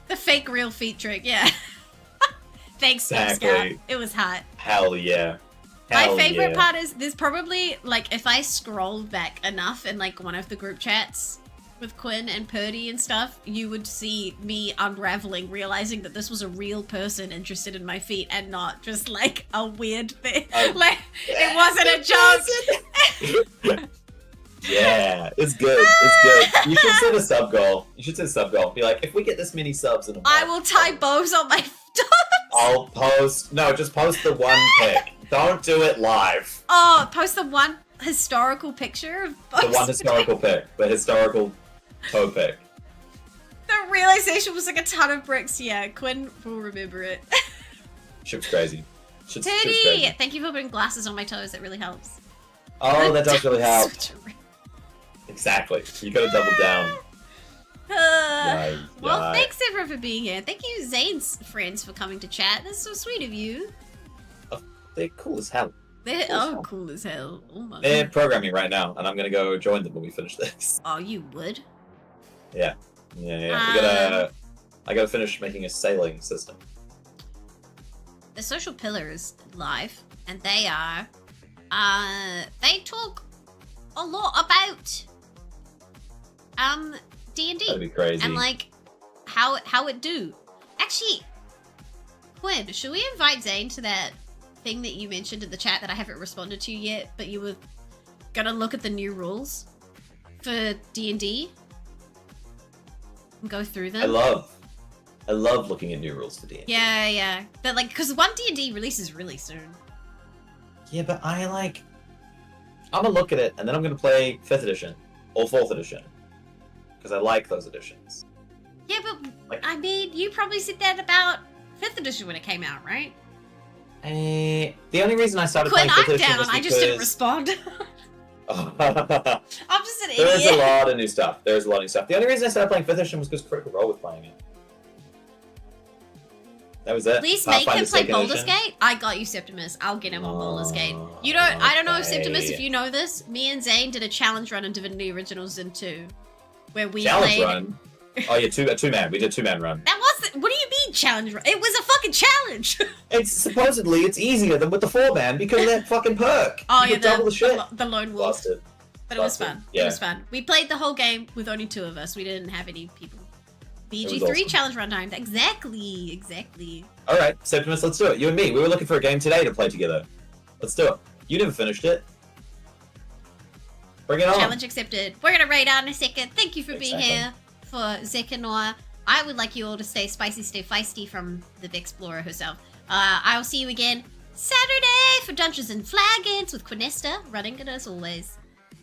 The fake real feet trick, yeah. Thanks, Steve Exactly. Scout. It was hot. Hell yeah. My Hell favorite yeah. part is there's probably like if I scroll back enough in like one of the group chats with Quinn and Purdy and stuff, you would see me unraveling, realizing that this was a real person interested in my feet and not just like a weird thing. Like it wasn't a joke. Yeah, it's good. It's good. You should set a sub goal. You should set a sub goal. Be like, if we get this many subs in a month, I will tie bows on my dogs. I'll post. No, just post the one pic. Don't do it live. Oh, post the one historical picture of bows. The one historical pic. The historical toe pic. The realization was like a ton of bricks. Yeah, Quinn will remember it. Shit's crazy. Shit's Teddy, crazy. thank you for putting glasses on my toes. That really helps. Oh, that does really help. Such a- Exactly. You gotta double down. Well, Yay. thanks everyone for being here. Thank you, Zane's friends, for coming to chat. That's so sweet of you. They're cool as hell. They're Cool as hell. cool as hell. Oh my They're god. programming right now, and I'm gonna go join them when we finish this. Oh, you would? Yeah. I gotta finish making a sailing system. The Social Pillar is live, and they are, they talk a lot about, D&D. That'd be crazy. And like how it do. Actually, Quinn, should we invite Zane to that thing that you mentioned in the chat that I haven't responded to yet, but you were gonna look at the new rules for D&D and go through them? I love looking at new rules for D&D. Yeah. But like, because one D&D releases really soon. Yeah, but I'm gonna look at it, and then I'm gonna play 5th edition or 4th edition because I like those editions. Yeah, but Like- I mean, you probably said that about 5th edition when it came out, right? The only reason I started Quinn, playing 5th I'm edition down. was I just didn't because respond. there I'm just an is idiot. a lot of new stuff. There's a lot of new stuff. The only reason I started playing 5th edition was because Critical Role was playing it. That was it. At least make him Pathfinder play 2nd Baldur's edition. Gate. I got you, Septimus. I'll get him on Baldur's Gate. You don't. I don't know if Septimus, if Okay. you know this. Me and Zane did a challenge run in Divinity Original Sin 2, where we Challenge played. run. Oh yeah, a 2-man. We did a 2-man run. That wasn't. What do you mean challenge run? It was a fucking challenge. It's supposedly it's easier than with the 4-man because of that fucking perk. Oh You yeah, get double the shit. the lone wolf. Busted. But it was Busted. fun. Yeah. It was fun. We played the whole game with only 2 of us. We didn't have any people. BG3 awesome. challenge run time. Exactly. All right, Septimus, let's do it. You and me. We were looking for a game today to play together. Let's do it. You never finished it. Bring it on. Challenge accepted. We're gonna raid out in a second. Thank you for being Exactly. here for Zekanor. I would like you all to stay spicy, stay feisty from the Explorer herself. I will see you again Saturday for Dungeons and Flagons with Quinesta running it as always.